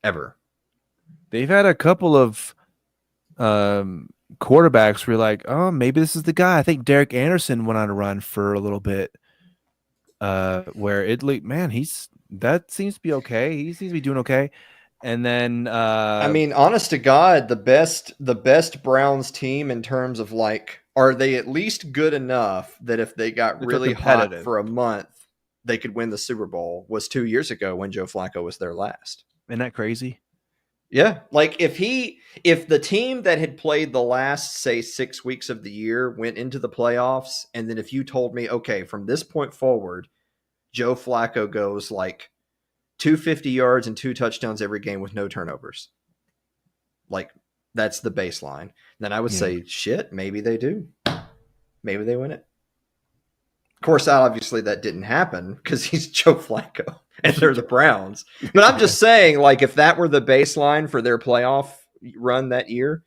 Ever. They've had a couple of quarterbacks where you're like, oh, maybe this is the guy. I think Derek Anderson went on a run for a little bit, where that seems to be okay. He seems to be doing okay. And then honest to God, the best Browns team in terms of like, are they at least good enough that if they got really hot for a month, they could win the Super Bowl, was 2 years ago when Joe Flacco was there last. Isn't that crazy? Yeah. Like if the team that had played the last, say, 6 weeks of the year went into the playoffs, and then if you told me, okay, from this point forward, Joe Flacco goes like 250 yards and 2 touchdowns every game with no turnovers, like that's the baseline, then I would say, shit, maybe they do. Maybe they win it. Of course, obviously that didn't happen because he's Joe Flacco and they're the Browns. But I'm just saying, like, if that were the baseline for their playoff run that year,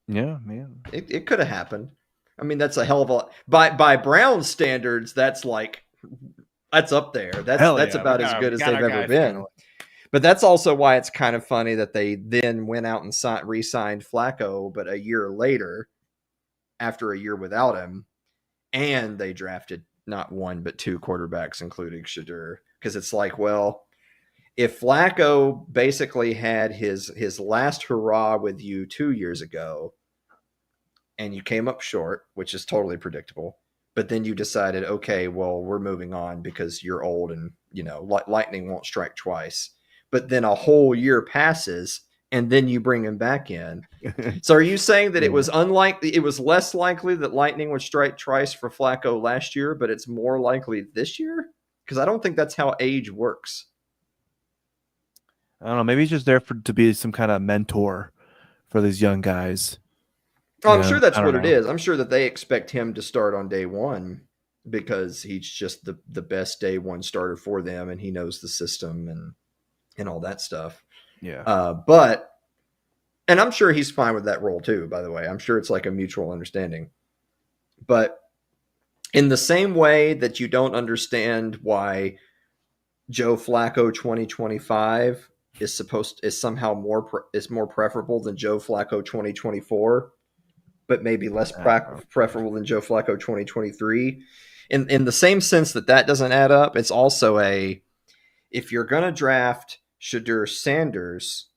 yeah, man, it could have happened. I mean, that's a hell of a by Browns standards. That's up there. That's about as good as they've ever been. But that's also why it's kind of funny that they then went out and re-signed Flacco, but a year later, after a year without him, and they drafted not one but 2 quarterbacks, including Shedeur. Because it's like, well, if Flacco basically had his last hurrah with you 2 years ago, and you came up short, which is totally predictable, but then you decided, okay, well, we're moving on because you're old and, lightning won't strike twice. But then a whole year passes, and then you bring him back in. So are you saying that it was less likely that lightning would strike twice for Flacco last year, but it's more likely this year? Because I don't think that's how age works. I don't know. Maybe he's just there to be some kind of mentor for these young guys. Oh, I'm sure that's what it is. I'm sure that they expect him to start on day one because he's just the best day one starter for them, and he knows the system and all that stuff. Yeah. And I'm sure he's fine with that role too, by the way. I'm sure it's like a mutual understanding. But in the same way that you don't understand why Joe Flacco 2025 is somehow more preferable than Joe Flacco 2024, but maybe less preferable than Joe Flacco 2023. In the same sense that doesn't add up, it's also if you're going to draft Shedeur Sanders,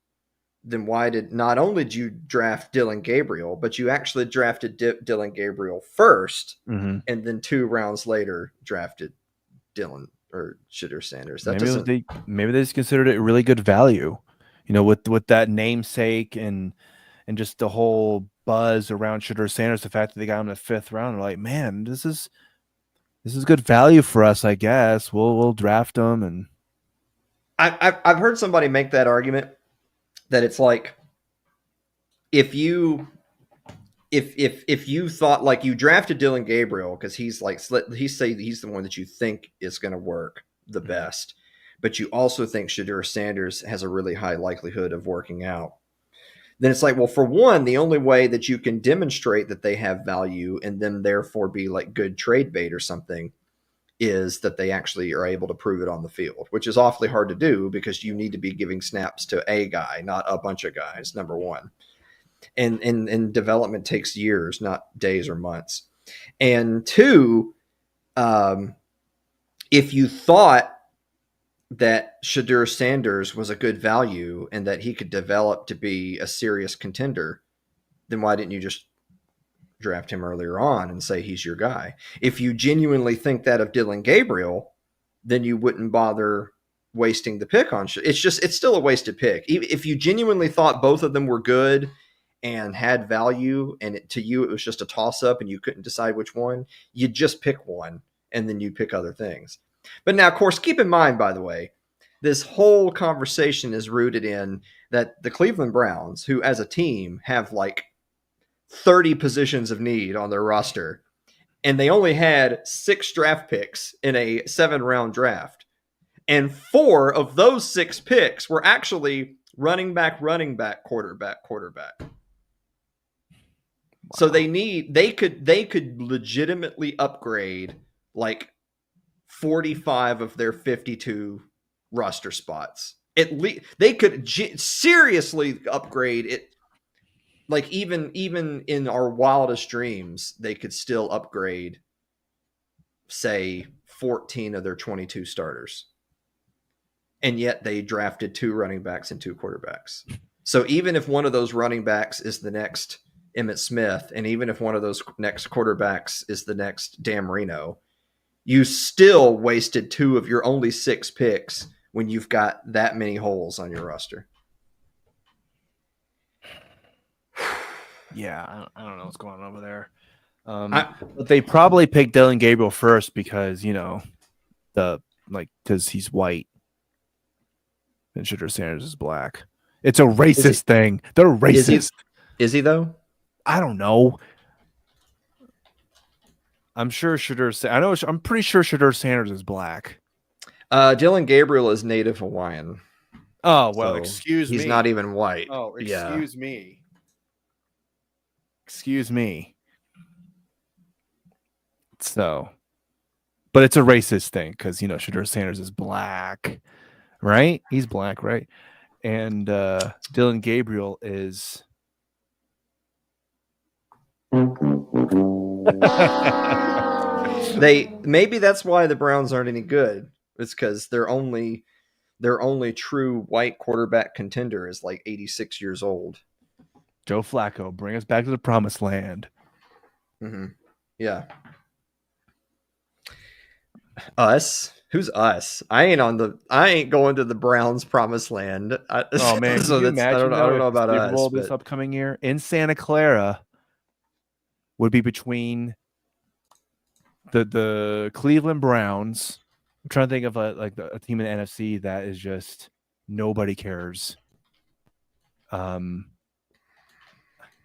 then why not only did you draft Dylan Gabriel, but you actually drafted Dylan Gabriel first, and then 2 rounds later drafted Dylan or Shedeur Sanders. Maybe they just considered it really good value, with that namesake and just the whole buzz around Shedeur Sanders. The fact that they got him in the 5th round, they're like, man, this is good value for us. I guess we'll draft him. And I've heard somebody make that argument that it's like if you thought, like, you drafted Dylan Gabriel because he's the one that you think is going to work the best, but you also think Shedeur Sanders has a really high likelihood of working out, then it's like, well, for one, the only way that you can demonstrate that they have value and then therefore be like good trade bait or something is that they actually are able to prove it on the field, which is awfully hard to do because you need to be giving snaps to a guy, not a bunch of guys, number one. And development takes years, not days or months. And 2, if you thought that Shedeur Sanders was a good value and that he could develop to be a serious contender, then why didn't you just draft him earlier on and say he's your guy? If you genuinely think that of Dylan Gabriel, then you wouldn't bother wasting the pick on it's still a wasted pick. If you genuinely thought both of them were good and had value, and to you it was just a toss-up and you couldn't decide which one, you'd just pick one and then you'd pick other things. But now, of course, keep in mind, by the way, this whole conversation is rooted in that the Cleveland Browns, who as a team have like 30 positions of need on their roster, and they only had 6 draft picks in a 7-round draft. And 4 of those 6 picks were actually running back, quarterback. Wow. So they could legitimately upgrade like 45 of their 52 roster spots. At least they could seriously upgrade it. Like even in our wildest dreams, they could still upgrade, say, 14 of their 22 starters. And yet they drafted 2 running backs and 2 quarterbacks. So even if one of those running backs is the next Emmitt Smith, and even if one of those next quarterbacks is the next Dan Marino, you still wasted 2 of your only 6 picks when you've got that many holes on your roster. Yeah, I don't know what's going on over there. But they probably picked Dylan Gabriel first because, because he's white and Shedeur Sanders is black. It's a racist thing. They're racist. Is he though? I don't know. I'm pretty sure Shedeur Sanders is black. Dylan Gabriel is Native Hawaiian. Oh, well, So excuse me. He's not even white. Oh, excuse me. Excuse me. So, but it's a racist thing because, Shedeur Sanders is black, right? He's black, right? And Dylan Gabriel is. Maybe that's why the Browns aren't any good. It's because their only true white quarterback contender is like 86 years old. Joe Flacco, bring us back to the promised land. Mm-hmm. Yeah. Us? Who's us? I ain't going to the Browns promised land. Oh man, so can you imagine I don't know about Super us. Bowl this upcoming year in Santa Clara would be between the Cleveland Browns. I'm trying to think of a team in the NFC that is just nobody cares.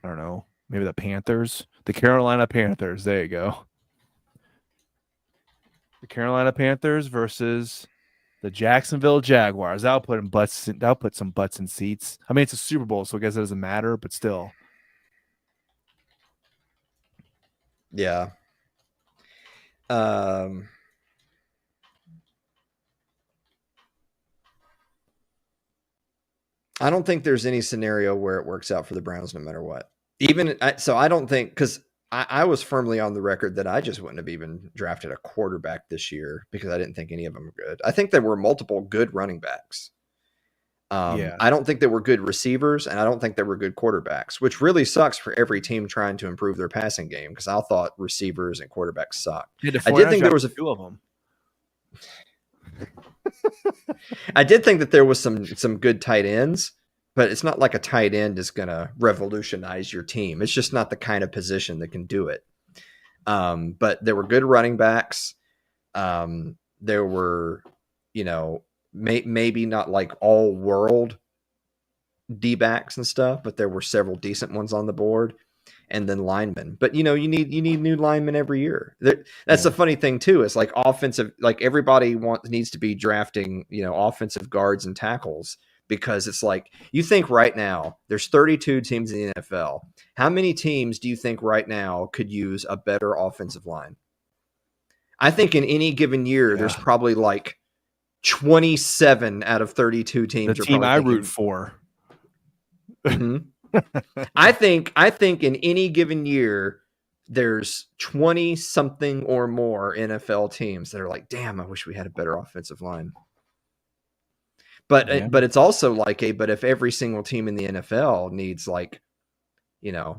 I don't know. Maybe the Panthers, the Carolina Panthers. There you go. The Carolina Panthers versus the Jacksonville Jaguars. That'll put some butts in seats. I mean, it's a Super Bowl, so I guess it doesn't matter, but still. Yeah. I don't think there's any scenario where it works out for the Browns no matter what. So I don't think, because I was firmly on the record that I just wouldn't have even drafted a quarterback this year because I didn't think any of them were good. I think there were multiple good running backs. I don't think there were good receivers, and I don't think there were good quarterbacks, which really sucks for every team trying to improve their passing game because I thought receivers and quarterbacks sucked. I did think there was a few of them. I did think that there was some good tight ends, but it's not like a tight end is going to revolutionize your team. It's just not the kind of position that can do it. But there were good running backs. There were, maybe not like all world D-backs and stuff, but there were several decent ones on the board, and then linemen. But you need new linemen every year. That's the funny thing too. Is like offensive, like everybody needs to be drafting, offensive guards and tackles, because it's like, you think right now there's 32 teams in the NFL. How many teams do you think right now could use a better offensive line? I think in any given year, there's probably like 27 out of 32 teams. The team I root for. Mm-hmm. I think in any given year, there's 20 something or more NFL teams that are like, damn, I wish we had a better offensive line. But it's also like but if every single team in the NFL needs like,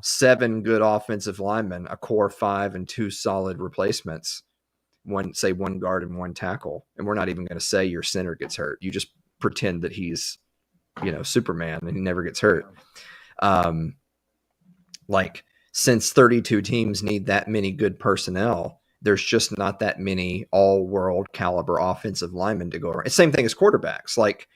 7 good offensive linemen, a core 5 and 2 solid replacements, one guard and 1 tackle, and we're not even going to say your center gets hurt. You just pretend that he's, Superman and he never gets hurt. Like, since 32 teams need that many good personnel, there's just not that many all-world caliber offensive linemen to go around. Same thing as quarterbacks. Like,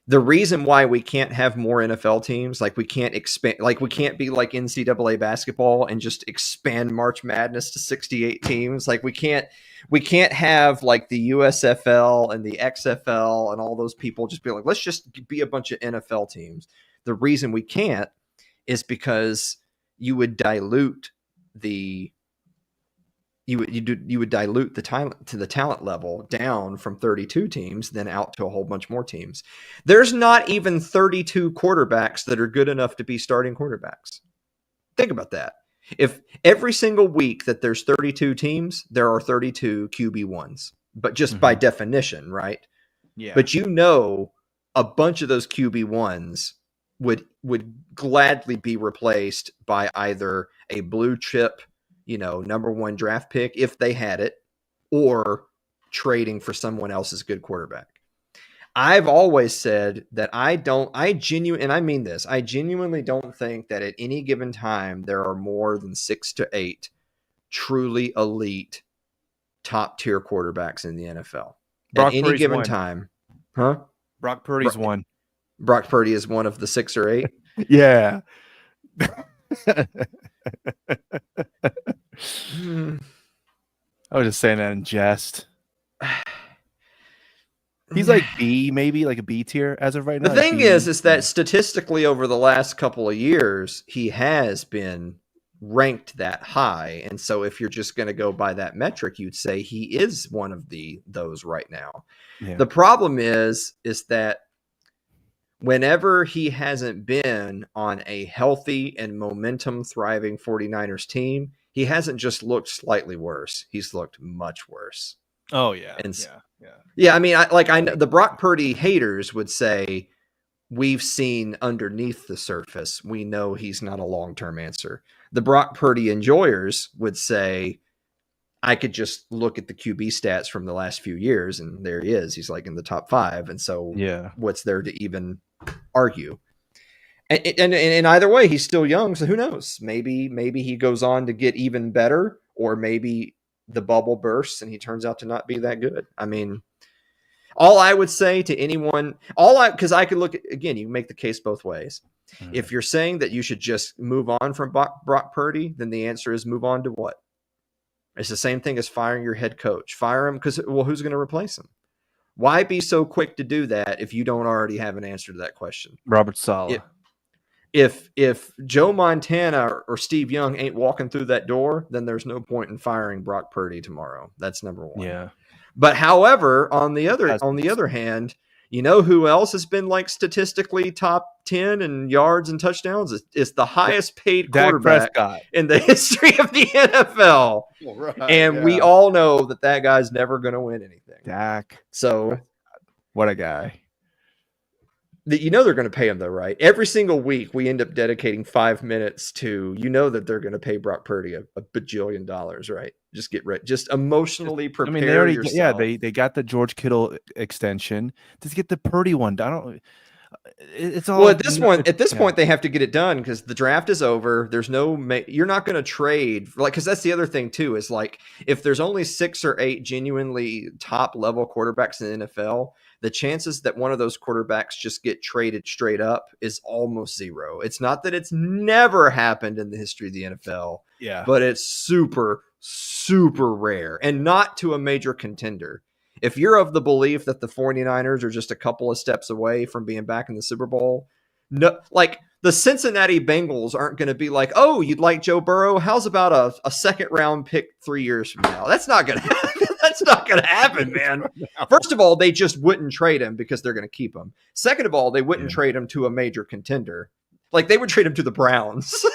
the reason why we can't have more NFL teams, like we can't expand, like we can't be like NCAA basketball and just expand March Madness to 68 teams. Like we can't have like the USFL and the XFL and all those people just be like, let's just be a bunch of NFL teams. The reason we can't is because you would dilute the you would dilute the talent level down from 32 teams, then out to a whole bunch more teams. There's not even 32 quarterbacks that are good enough to be starting quarterbacks. Think about that. If every single week that there's 32 teams, there are 32 QB1s, but just by definition, right? Yeah. But a bunch of those QB1s would gladly be replaced by either a blue chip, number one draft pick if they had it, or trading for someone else's good quarterback. I've always said that I genuinely don't think that at any given time there are more than 6 to 8 truly elite top tier quarterbacks in the NFL. At any given time. Huh? Brock Purdy's one. Brock Purdy is one of the 6 or 8. Yeah. I was just saying that in jest. He's like B, maybe like a B tier as of right now. The thing is that statistically over the last couple of years, he has been ranked that high. And so if you're just going to go by that metric, you'd say he is one of those right now. Yeah. The problem is that whenever he hasn't been on a healthy and momentum thriving 49ers team, he hasn't just looked slightly worse. He's looked much worse. Oh yeah. Yeah. I mean, I know the Brock Purdy haters would say we've seen underneath the surface. We know he's not a long-term answer. The Brock Purdy enjoyers would say, I could just look at the QB stats from the last few years and there he is. He's like in the top 5. And so what's there to even argue? And either way, he's still young. So who knows? Maybe he goes on to get even better, or maybe the bubble bursts and he turns out to not be that good. I mean, all I would say to anyone, because I could look at, again, you make the case both ways. Mm-hmm. If you're saying that you should just move on from Brock Purdy, then the answer is move on to what? It's the same thing as firing your head coach. Fire him because, who's going to replace him? Why be so quick to do that if you don't already have an answer to that question? Robert Saleh. If Joe Montana or Steve Young ain't walking through that door, then there's no point in firing Brock Purdy tomorrow. That's number one. Yeah. But however, on the other hand, you know who else has been like statistically top 10 in yards and touchdowns? It's the highest paid quarterback in the history of the NFL. Right, and we all know that guy's never going to win anything. Dak. So what a guy. You know they're going to pay him though, right? Every single week we end up dedicating 5 minutes to, that they're going to pay Brock Purdy a bajillion dollars, right? Just get ready. Just emotionally prepare yourself. Yeah, they got the George Kittle extension. Just get the Purdy one. It's all at this point they have to get it done because the draft is over. There's you're not going to trade because that's the other thing too, is like if there's only 6 or 8 genuinely top level quarterbacks in the NFL, the chances that one of those quarterbacks just get traded straight up is almost zero. It's not that it's never happened in the history of the NFL, but it's super, super rare, and not to a major contender. If you're of the belief that the 49ers are just a couple of steps away from being back in the Super Bowl, no, like the Cincinnati Bengals aren't going to be like, oh, you'd like Joe Burrow? How's about a second round pick 3 years from now? That's not going to happen. That's not going to happen, man. First of all, they just wouldn't trade him because they're going to keep him. Second of all, they wouldn't trade him to a major contender. Like they would trade him to the Browns.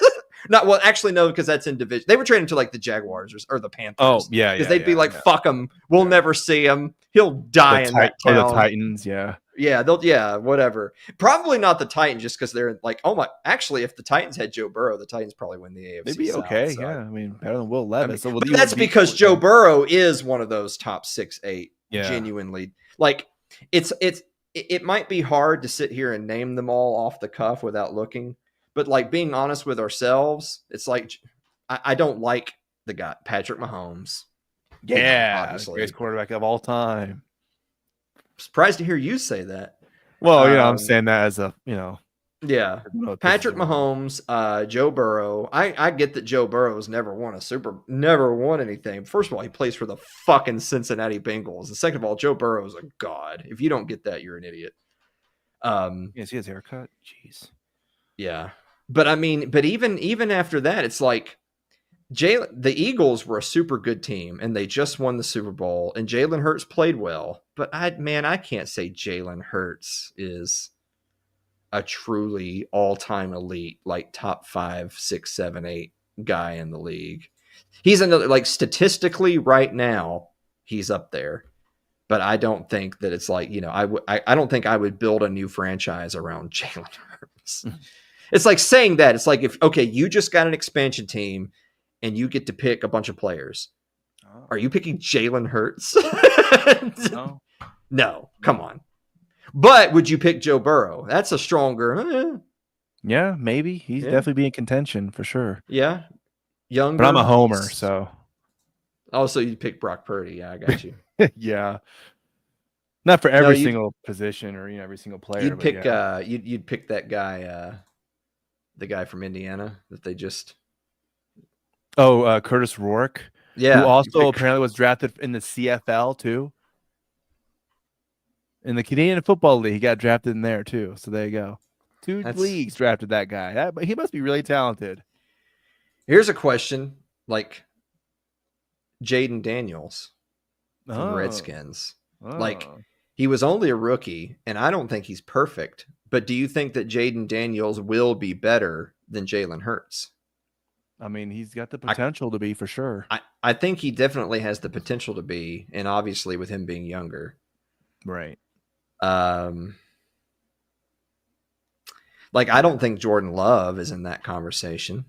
Actually, no, because that's in division. They would trade him to like the Jaguars or the Panthers. Oh, yeah. Because they'd be like, fuck him. We'll never see him. He'll die in that town. Or the Titans, yeah. Yeah, whatever. Probably not the Titans just because they're like, oh my. Actually, if the Titans had Joe Burrow, the Titans probably win the AFC. They'd be South, okay, so. yeah. I mean, better than Will Levis. But that's because Joe Burrow is one of those top 6, 8 genuinely. Like, it might be hard to sit here and name them all off the cuff without looking. But like being honest with ourselves, it's like I don't like the guy Patrick Mahomes. Yeah, obviously. greatest quarterback of all time. Surprised to hear you say that. Well, I'm saying that as a, Yeah. Patrick Mahomes, Joe Burrow. I get that Joe Burrow's never won anything. First of all, he plays for the fucking Cincinnati Bengals. And second of all, Joe Burrow's a god. If you don't get that, you're an idiot. See his haircut? Jeez. Yeah. But I mean, even after that, it's like the Eagles were a super good team and they just won the Super Bowl and Jalen Hurts played well. But I can't say Jalen Hurts is a truly all-time elite, like top 5, 6, 7, 8 guy in the league. He's another, like, statistically right now, he's up there. But I don't think that it's like, I don't think I would build a new franchise around Jalen Hurts. It's like saying that. It's like, you just got an expansion team and you get to pick a bunch of players. Oh. Are you picking Jalen Hurts? No. No, come on. But would you pick Joe Burrow? That's a stronger. Yeah, maybe. He's definitely be in contention for sure. Yeah. Younger. But I'm a homer, so. Also, you'd pick Brock Purdy. Yeah, I got you. Yeah. Not for every single position or every single player. You'd pick you'd pick that guy, the guy from Indiana that they just. Oh, Curtis Rourke. Yeah. Who also apparently was drafted in the CFL too. In the Canadian Football League, he got drafted in there too. So there you go. Two leagues drafted that guy. He must be really talented. Here's a question, like Jaden Daniels from Redskins. Like, he was only a rookie, and I don't think he's perfect. But do you think that Jaden Daniels will be better than Jalen Hurts? I mean, he's got the potential to be for sure. I think he definitely has the potential to be, and obviously with him being younger. Right. Like, I don't think Jordan Love is in that conversation.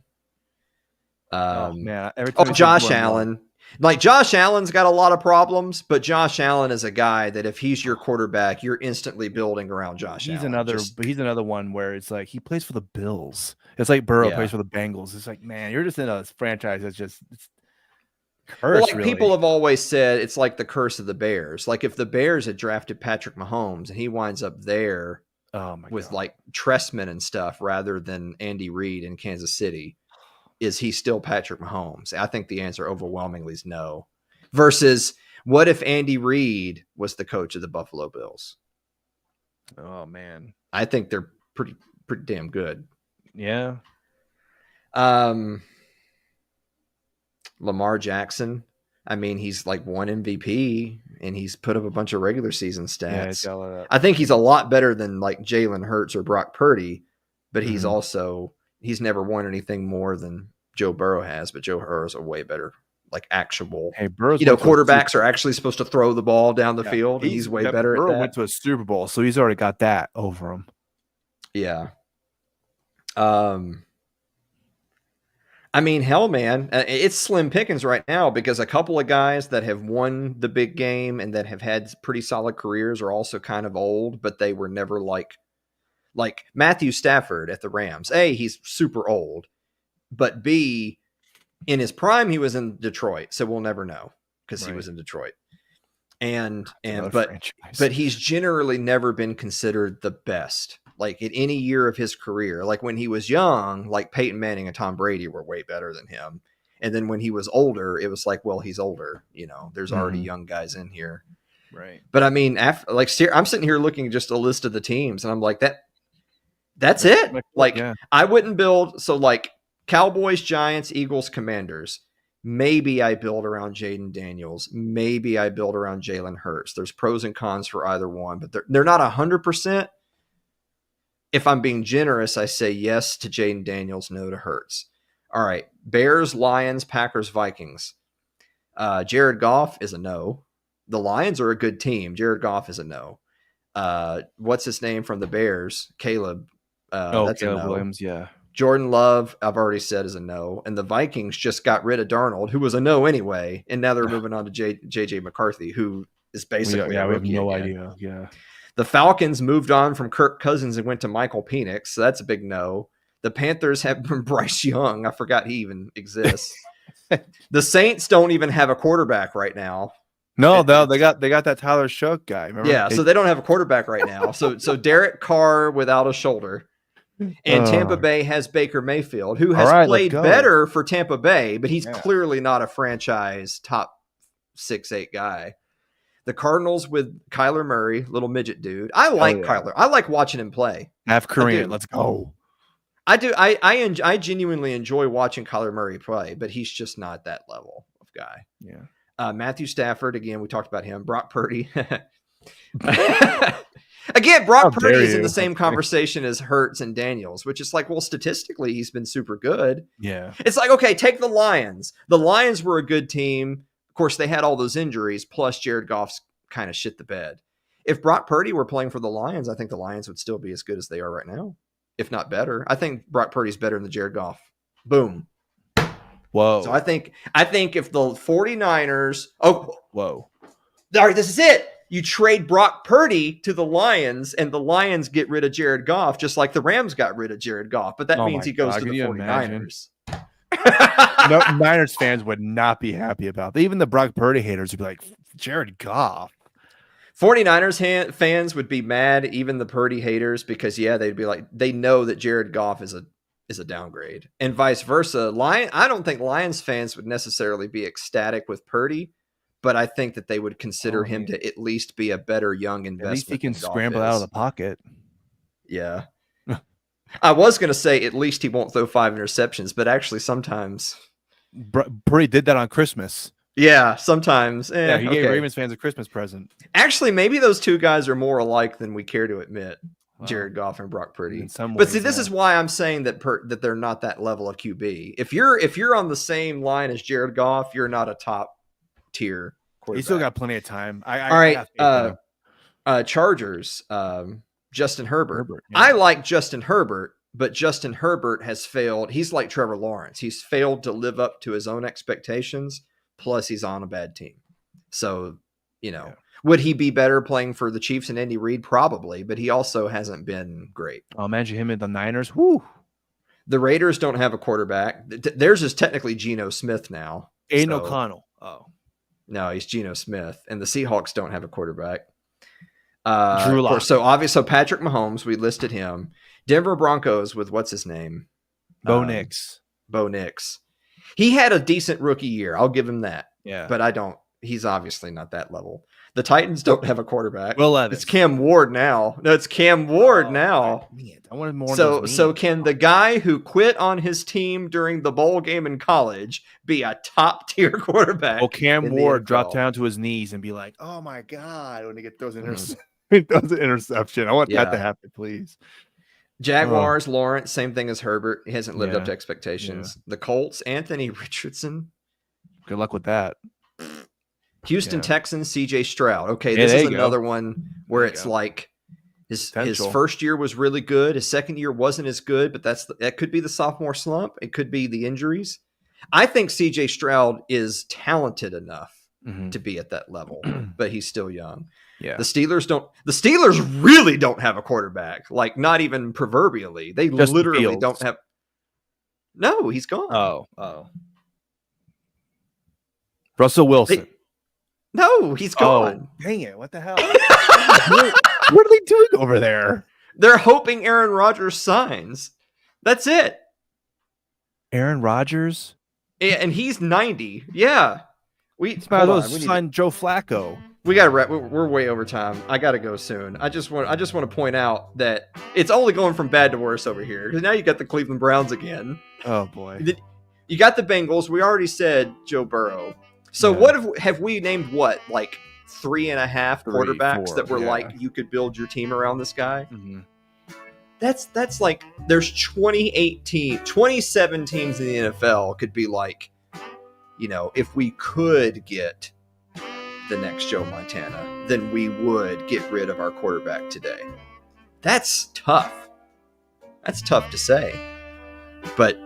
Josh Allen. Like, Josh Allen's got a lot of problems, but Josh Allen is a guy that if he's your quarterback, you're instantly building around Josh Allen. He's another one where it's like he plays for the Bills. It's like Burrow plays for the Bengals. It's like, man, you're just in a franchise that's just cursed. Really. People have always said it's like the curse of the Bears. Like, if the Bears had drafted Patrick Mahomes and he winds up there with like Tressman and stuff rather than Andy Reid in Kansas City, is he still Patrick Mahomes? I think the answer overwhelmingly is no. Versus, what if Andy Reid was the coach of the Buffalo Bills? Oh, man. I think they're pretty damn good. Yeah. Lamar Jackson. I mean, he's like won MVP and he's put up a bunch of regular season stats. Yeah, I think he's a lot better than like Jalen Hurts or Brock Purdy, but he's he's never won anything more than Joe Burrow has, but Joe Burrow's a way better, like, actual. Hey, Burrow's quarterbacks are actually supposed to throw the ball down the field, and he's way better Burrow at that. Went to a Super Bowl, so he's already got that over him. Yeah. I mean, hell, man, it's slim pickings right now because a couple of guys that have won the big game and that have had pretty solid careers are also kind of old, but they were never like Matthew Stafford at the Rams. A, he's super old, but B, in his prime, he was in Detroit. So we'll never know because he was in Detroit. But he's generally never been considered the best, like in any year of his career. Like when he was young, like Peyton Manning and Tom Brady were way better than him. And then when he was older, it was like, well, he's older, there's already young guys in here. Right. But I mean, I'm sitting here looking at just a list of the teams and I'm like, that's it. Like, I wouldn't build. So like Cowboys, Giants, Eagles, Commanders. Maybe I build around Jaden Daniels. Maybe I build around Jalen Hurts. There's pros and cons for either one, but they're not 100%. If I'm being generous, I say yes to Jaden Daniels, no to Hurts. All right. Bears, Lions, Packers, Vikings. Jared Goff is a no. The Lions are a good team. Jared Goff is a no. What's his name from the Bears? Caleb. That's Caleb a no. Williams, yeah. Jordan Love, I've already said, is a no. And the Vikings just got rid of Darnold, who was a no anyway. And now they're moving on to JJ McCarthy, who is basically a rookie. We have no again. idea. Yeah. The Falcons moved on from Kirk Cousins and went to Michael Penix. So that's a big no. The Panthers have Bryce Young. I forgot he even exists. The Saints don't even have a quarterback right now. No, they got that Tyler Shough guy. Remember? Yeah, so they don't have a quarterback right now. So Derek Carr without a shoulder. And Tampa Bay has Baker Mayfield, who has played better for Tampa Bay, but he's clearly not a franchise top 6-8 guy. The Cardinals with Kyler Murray, little midget dude. I like Kyler. I like watching him play. Half Korean. Let's go. I do. I genuinely enjoy watching Kyler Murray play, but he's just not that level of guy. Yeah. Matthew Stafford, again, we talked about him. Brock Purdy. Again, Brock Purdy is in the same conversation as Hurts and Daniels, which is like, well, statistically, he's been super good. Yeah. It's like, okay, take the Lions. The Lions were a good team. Of course, they had all those injuries, plus Jared Goff's kind of shit the bed. If Brock Purdy were playing for the Lions, I think the Lions would still be as good as they are right now, if not better. I think Brock Purdy's better than Jared Goff. Boom. Whoa. So I think if the 49ers... Whoa. All right, this is it. You trade Brock Purdy to the Lions, and the Lions get rid of Jared Goff, just like the Rams got rid of Jared Goff. But that means he goes to the 49ers. No, Niners fans would not be happy about that. Even the Brock Purdy haters would be like, Jared Goff. 49ers fans would be mad, even the Purdy haters, because, they'd be like, they know that Jared Goff is a downgrade. And vice versa. I don't think Lions fans would necessarily be ecstatic with Purdy, but I think that they would consider him to at least be a better young investment. At least he can scramble out of the pocket. Yeah. I was going to say at least he won't throw 5 interceptions, but actually sometimes. Purdy did that on Christmas. Yeah, sometimes. He gave Ravens fans a Christmas present. Actually, maybe those two guys are more alike than we care to admit. Wow. Jared Goff and Brock Purdy. But see, this is why I'm saying that they're not that level of QB. If you're on the same line as Jared Goff, you're not a top tier quarterback. He's still got plenty of time. All right. Chargers, Justin Herbert. I like Justin Herbert, but Justin Herbert has failed. He's like Trevor Lawrence. He's failed to live up to his own expectations. Plus, he's on a bad team. So, would he be better playing for the Chiefs and Andy Reid? Probably, but he also hasn't been great. I'll imagine him in the Niners. Woo. The Raiders don't have a quarterback. Theirs is technically Geno Smith now. Aiden O'Connell. Oh. No, he's Geno Smith. And the Seahawks don't have a quarterback. Drew Lock. So Patrick Mahomes, we listed him. Denver Broncos with what's his name? Bo Nix. Bo Nix. He had a decent rookie year. I'll give him that. Yeah. But he's obviously not that level. The Titans don't have a quarterback. Will Levis. It's Cam Ward now. No, it's Cam Ward now. I wanted more. So can the guy who quit on his team during the bowl game in college be a top tier quarterback? Well, Cam Ward dropped down to his knees and be like, "Oh my God!" when he gets those interception. I want that to happen, please. Jaguars, Lawrence, same thing as Herbert. He hasn't lived up to expectations. The Colts, Anthony Richardson. Good luck with that. Houston Texans, CJ Stroud. Okay, this is another one where it's like his first year was really good. His second year wasn't as good, but that could be the sophomore slump. It could be the injuries. I think CJ Stroud is talented enough to be at that level, but he's still young. Yeah. The Steelers really don't have a quarterback, like not even proverbially. They Just literally Fields. don't have. No, he's gone. Oh. Russell Wilson. No, he's gone. Oh, dang it. What the hell? What are they doing over there? They're hoping Aaron Rodgers signs. That's it. Aaron Rodgers? Yeah, and he's 90. Yeah. We sign Joe Flacco. We got to wrap. We're way over time. I got to go soon. I just want to point out that it's only going from bad to worse over here, because now you got the Cleveland Browns again. Oh boy. You got the Bengals. We already said Joe Burrow. So what have we named? What, like 3.5 quarterbacks 4, that were like you could build your team around this guy? Mm-hmm. That's like there's 27 teams in the NFL could be like, if we could get the next Joe Montana, then we would get rid of our quarterback today. That's tough. That's tough to say. But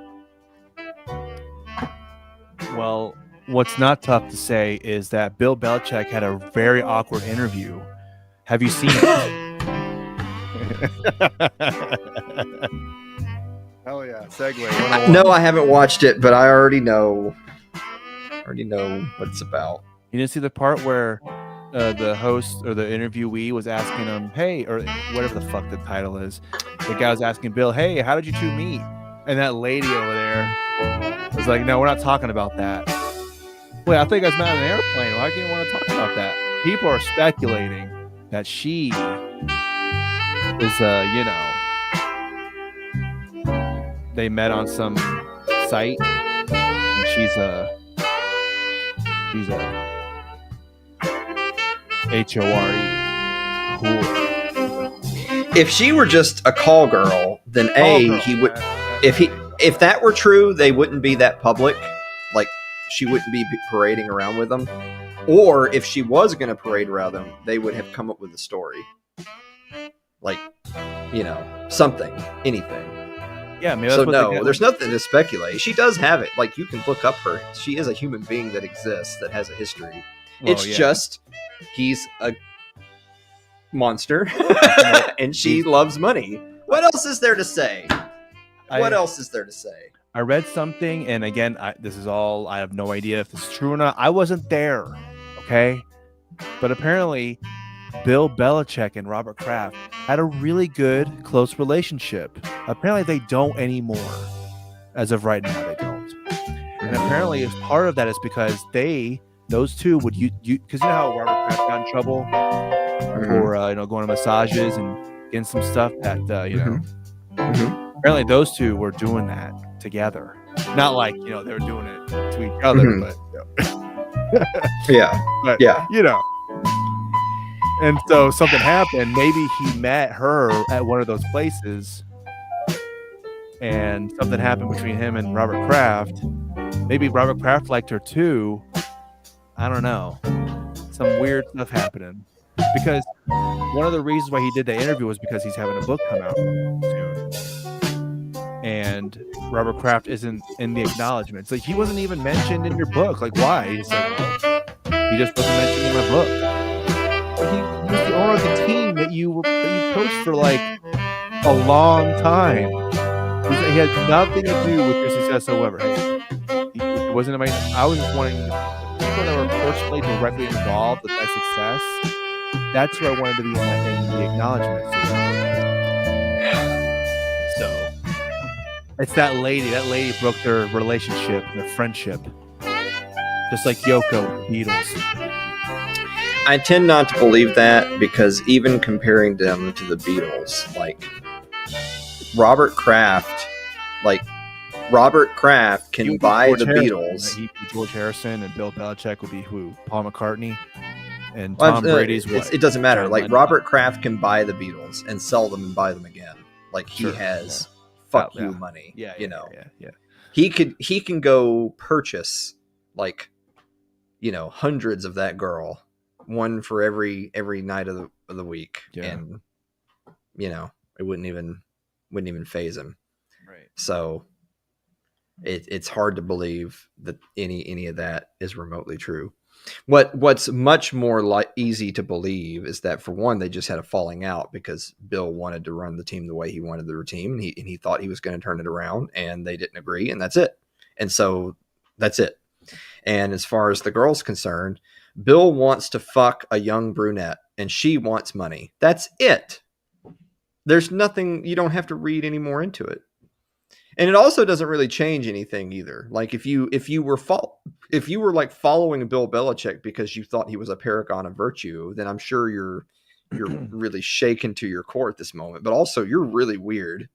well, what's not tough to say is that Bill Belichick had a very awkward interview. Have you seen it? Hell yeah. Segue. 101. No, I haven't watched it, but I already know what it's about. You didn't see the part where the host or the interviewee was asking him, hey, or whatever the fuck the title is. The guy was asking Bill, hey, how did you two meet? And that lady over there was like, no, we're not talking about that. Wait, I think I was met on an airplane. Why do you want to talk about that? People are speculating that she is, they met on some site, and she's a HORE. Cool. If she were just a call girl, then he would. If that were true, they wouldn't be that public. Like, she wouldn't be parading around with them. Or if she was going to parade around them, they would have come up with a story. Like, something, anything. Yeah, maybe so no, there's nothing to speculate. She does have it. Like, you can look up her. She is a human being that exists, that has a history. It's just he's a monster, and she loves money. What else is there to say? I read something, and again, this is all. I have no idea if this is true or not. I wasn't there, okay? But apparently, Bill Belichick and Robert Kraft had a really good, close relationship. Apparently, they don't anymore. As of right now, they don't. And apparently, as part of that is because those two would because you know how Robert Kraft got in trouble for going to massages and getting some stuff that apparently those two were doing that together. Not like they were doing it to each other, but And so something happened. Maybe he met her at one of those places, and something happened between him and Robert Kraft. Maybe Robert Kraft liked her too. I don't know. Some weird stuff happening. Because one of the reasons why he did the interview was because he's having a book come out soon. And Robert Kraft isn't in the acknowledgments. Like, he wasn't even mentioned in your book. Like, why? He said, he just wasn't mentioned in my book. But he was the owner of the team that you coached for like a long time. He had nothing to do with your success whatsoever. It wasn't about. I was just wanting people that were personally directly involved with my success. That's where I wanted to be in the acknowledgments. So it's that lady. That lady broke their relationship, their friendship, just like Yoko with the Beatles. I tend not to believe that, because even comparing them to the Beatles, like Robert Kraft can buy the Beatles. George Harrison and Bill Belichick would be who? Paul McCartney and Tom Brady's what? It doesn't matter. Like, Robert Kraft can buy the Beatles and sell them and buy them again. Like, he has money. Yeah. He can go purchase hundreds of that girl, one for every night of the week, and it wouldn't even faze him. Right. So it's hard to believe that any of that is remotely true. What's much more easy to believe is that, for one, they just had a falling out because Bill wanted to run the team the way he wanted the team, and he thought he was going to turn it around, and they didn't agree, and that's it. And so that's it. And as far as the girl's concerned, Bill wants to fuck a young brunette, and she wants money. That's it. There's nothing, you don't have to read any more into it. And it also doesn't really change anything either. Like, if you were like following Bill Belichick because you thought he was a paragon of virtue, then I'm sure you're really shaken to your core at this moment. But also, you're really weird.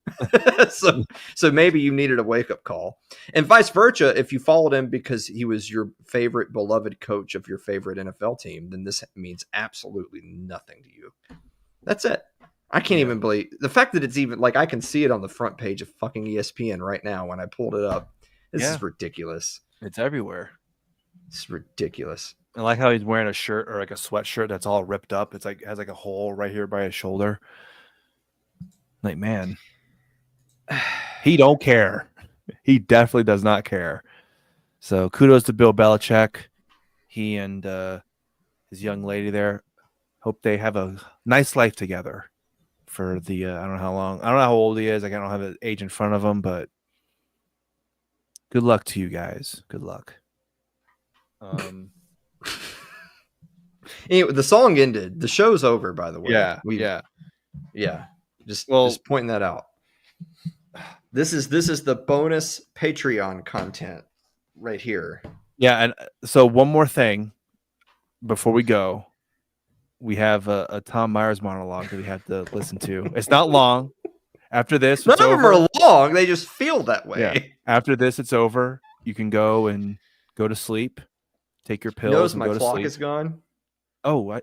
so maybe you needed a wake up call. And vice versa, if you followed him because he was your favorite beloved coach of your favorite NFL team, then this means absolutely nothing to you. That's it. I can't even believe the fact that it's even, like, I can see it on the front page of fucking ESPN right now when I pulled it up. This is ridiculous. It's everywhere. It's ridiculous. I like how he's wearing a shirt or like a sweatshirt that's all ripped up. It's like, has like a hole right here by his shoulder. Like, man, he don't care. He definitely does not care. So kudos to Bill Belichick. He and his young lady there. Hope they have a nice life together for the I don't know how long. I don't know how old he is. I don't have his age in front of him, but good luck to you guys. Good luck. Anyway, the song ended. The show's over, by the way. Yeah. Just Well- just pointing that out. This is the bonus Patreon content right here. Yeah, and so one more thing before we go. We have a Tom Myers monologue that we have to listen to. It's not long. After this, None it's of them over. are long. They just feel that way. Yeah. After this, it's over. You can go to sleep. Take your You pills notice and my go to clock sleep. is gone. Oh, I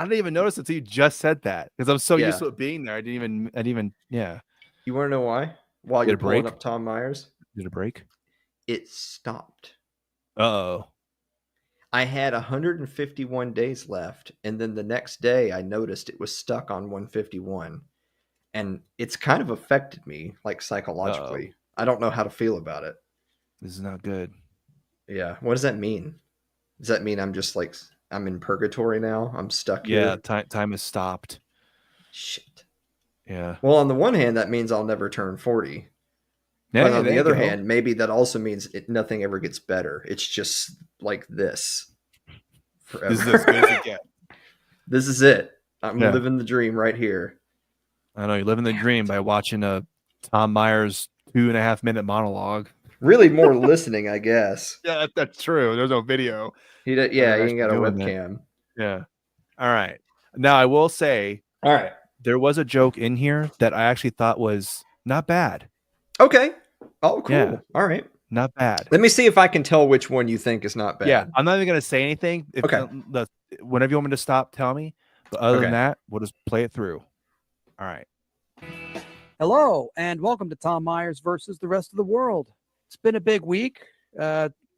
didn't even notice until you just said that because I'm so Yeah. used to it being there. I didn't even. Yeah. You want to know why? While Did you're it break? pulling up Tom Myers, Did it break? it stopped. Uh-oh. I had 151 days left, and then the next day I noticed it was stuck on 151, and it's kind of affected me, like psychologically. I don't know how to feel about it. This is not good. Yeah. What does that mean? Does that mean I'm just like I'm in purgatory now? I'm stuck Yeah, here. time has stopped. Shit. Yeah. Well, on the one hand, that means I'll never turn 40. Yeah, But on there the you other go. hand, maybe that also means nothing ever gets better. It's just like this forever. This is as good as it gets. This is it. I'm Yeah. living the dream right here. I know you're living the dream by watching a Tom Myers 2.5-minute monologue. Really more listening, I guess. Yeah, that's true. There's no video. He ain't got a doing that. webcam. Yeah. All right. Now I will say All right. there was a joke in here that I actually thought was not bad. Okay. Oh, cool. Yeah. All right. Not bad. Let me see if I can tell which one you think is not bad. Yeah. I'm not even gonna say anything. If Okay. Whenever you want me to stop, tell me. But other than Okay. that, we'll just play it through. All right. Hello, and welcome to Tom Myers versus the rest of the world. It's been a big week.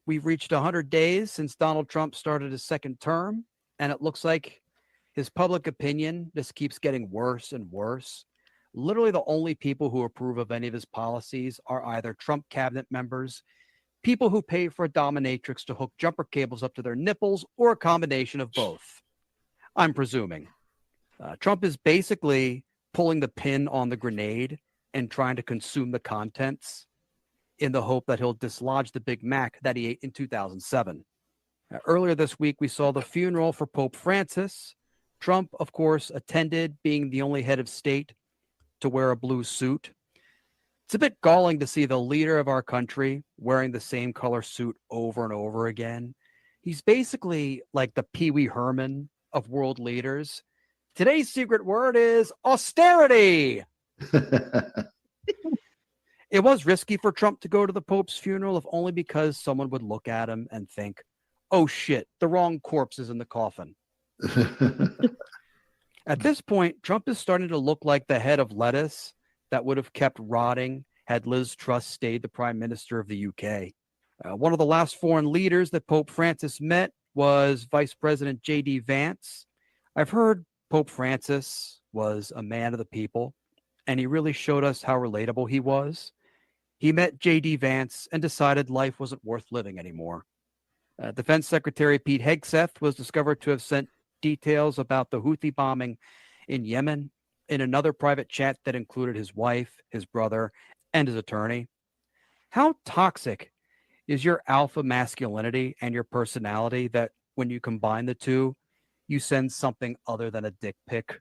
We've reached 100 days since Donald Trump started his second term, and it looks like his public opinion just keeps getting worse and worse. Literally, the only people who approve of any of his policies are either Trump cabinet members, people who pay for a dominatrix to hook jumper cables up to their nipples, or a combination of both. I'm presuming. Trump is basically pulling the pin on the grenade and trying to consume the contents in the hope that he'll dislodge the Big Mac that he ate in 2007. Earlier this week, we saw the funeral for Pope Francis. Trump, of course, attended, being the only head of state to wear a blue suit. It's a bit galling to see the leader of our country wearing the same color suit over and over again. He's basically like the Pee Wee Herman of world leaders. Today's secret word is austerity. It was risky for Trump to go to the Pope's funeral, if only because someone would look at him and think, oh shit, the wrong corpse is in the coffin. At this point, Trump is starting to look like the head of lettuce that would have kept rotting had Liz Truss stayed the prime minister of the UK. One of the last foreign leaders that Pope Francis met was Vice President J.D. Vance. I've heard Pope Francis was a man of the people, and he really showed us how relatable he was. He met J.D. Vance and decided life wasn't worth living anymore. Defense Secretary Pete Hegseth was discovered to have sent details about the Houthi bombing in Yemen in another private chat that included his wife, his brother, and his attorney. How toxic is your alpha masculinity and your personality that when you combine the two, you send something other than a dick pic?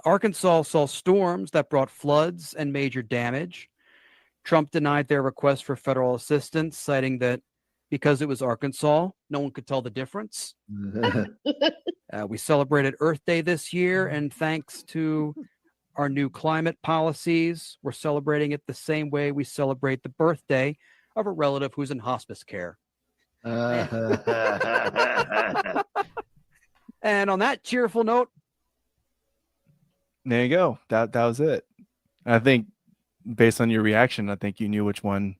Arkansas saw storms that brought floods and major damage. Trump denied their request for federal assistance, citing that because it was Arkansas, no one could tell the difference. We celebrated Earth Day this year, and thanks to our new climate policies, we're celebrating it the same way we celebrate the birthday of a relative who's in hospice care. And on that cheerful note, There you go. That was it. I think based on your reaction, I think you knew which one.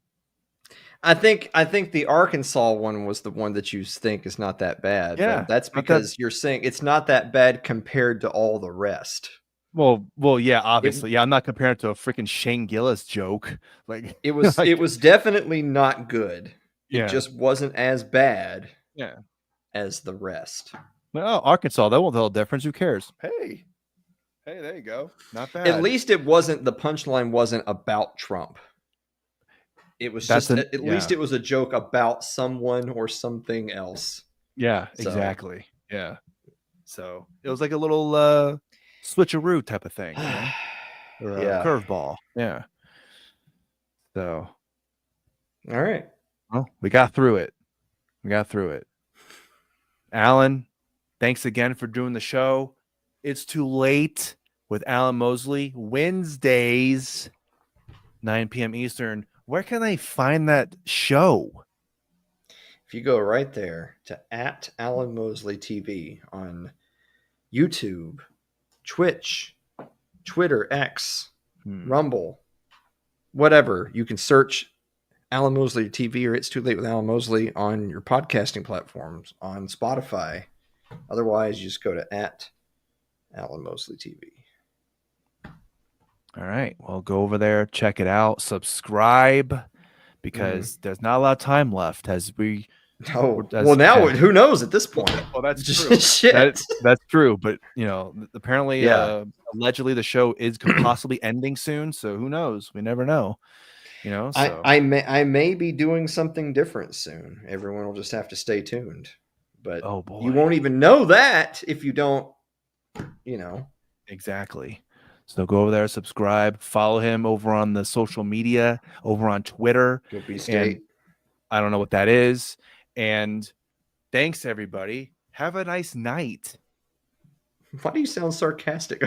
I think the Arkansas one was the one that you think is not that bad. Yeah, but that's not because you're saying it's not that bad compared to all the rest. Well, yeah, obviously. I'm not comparing it to a freaking Shane Gillis joke. Like It was like, it was definitely not good. Yeah. It just wasn't as bad Yeah. as the rest. Well, Arkansas, that won't tell the difference. Who cares? Hey, Hey, there you go. Not bad. At least it wasn't, the punchline wasn't about Trump. It was That's just, at least it was a joke about someone or something else. Yeah, So- exactly. Yeah. So it was like a little switcheroo type of thing, you know? Or a Yeah. curveball. Yeah. So, All right. well, we got through it. Alan, thanks again for doing the show. It's Too Late with Alan Mosley, Wednesdays, 9 p.m. Eastern. Where can I find that show? If you go right there to @Alan Mosley TV on YouTube, Twitch, Twitter, X, Rumble, whatever, you can search Alan Mosley TV or It's Too Late with Alan Mosley on your podcasting platforms, on Spotify. Otherwise, you just go to @Alan Mosley TV. All right. Well, go over there, check it out, subscribe, because there's not a lot of time left as we. Oh, well, now who knows at this point? Well, that's true. Shit. That's true. But, apparently, Yeah. allegedly, the show is possibly ending soon. So who knows? We never know. So. I may be doing something different soon. Everyone will just have to stay tuned. But oh boy, you won't even know that if you don't, Exactly. So go over there, subscribe, follow him over on the social media, over on Twitter. Go B State. I don't know what that is. And thanks, everybody. Have a nice night. Why do you sound sarcastic?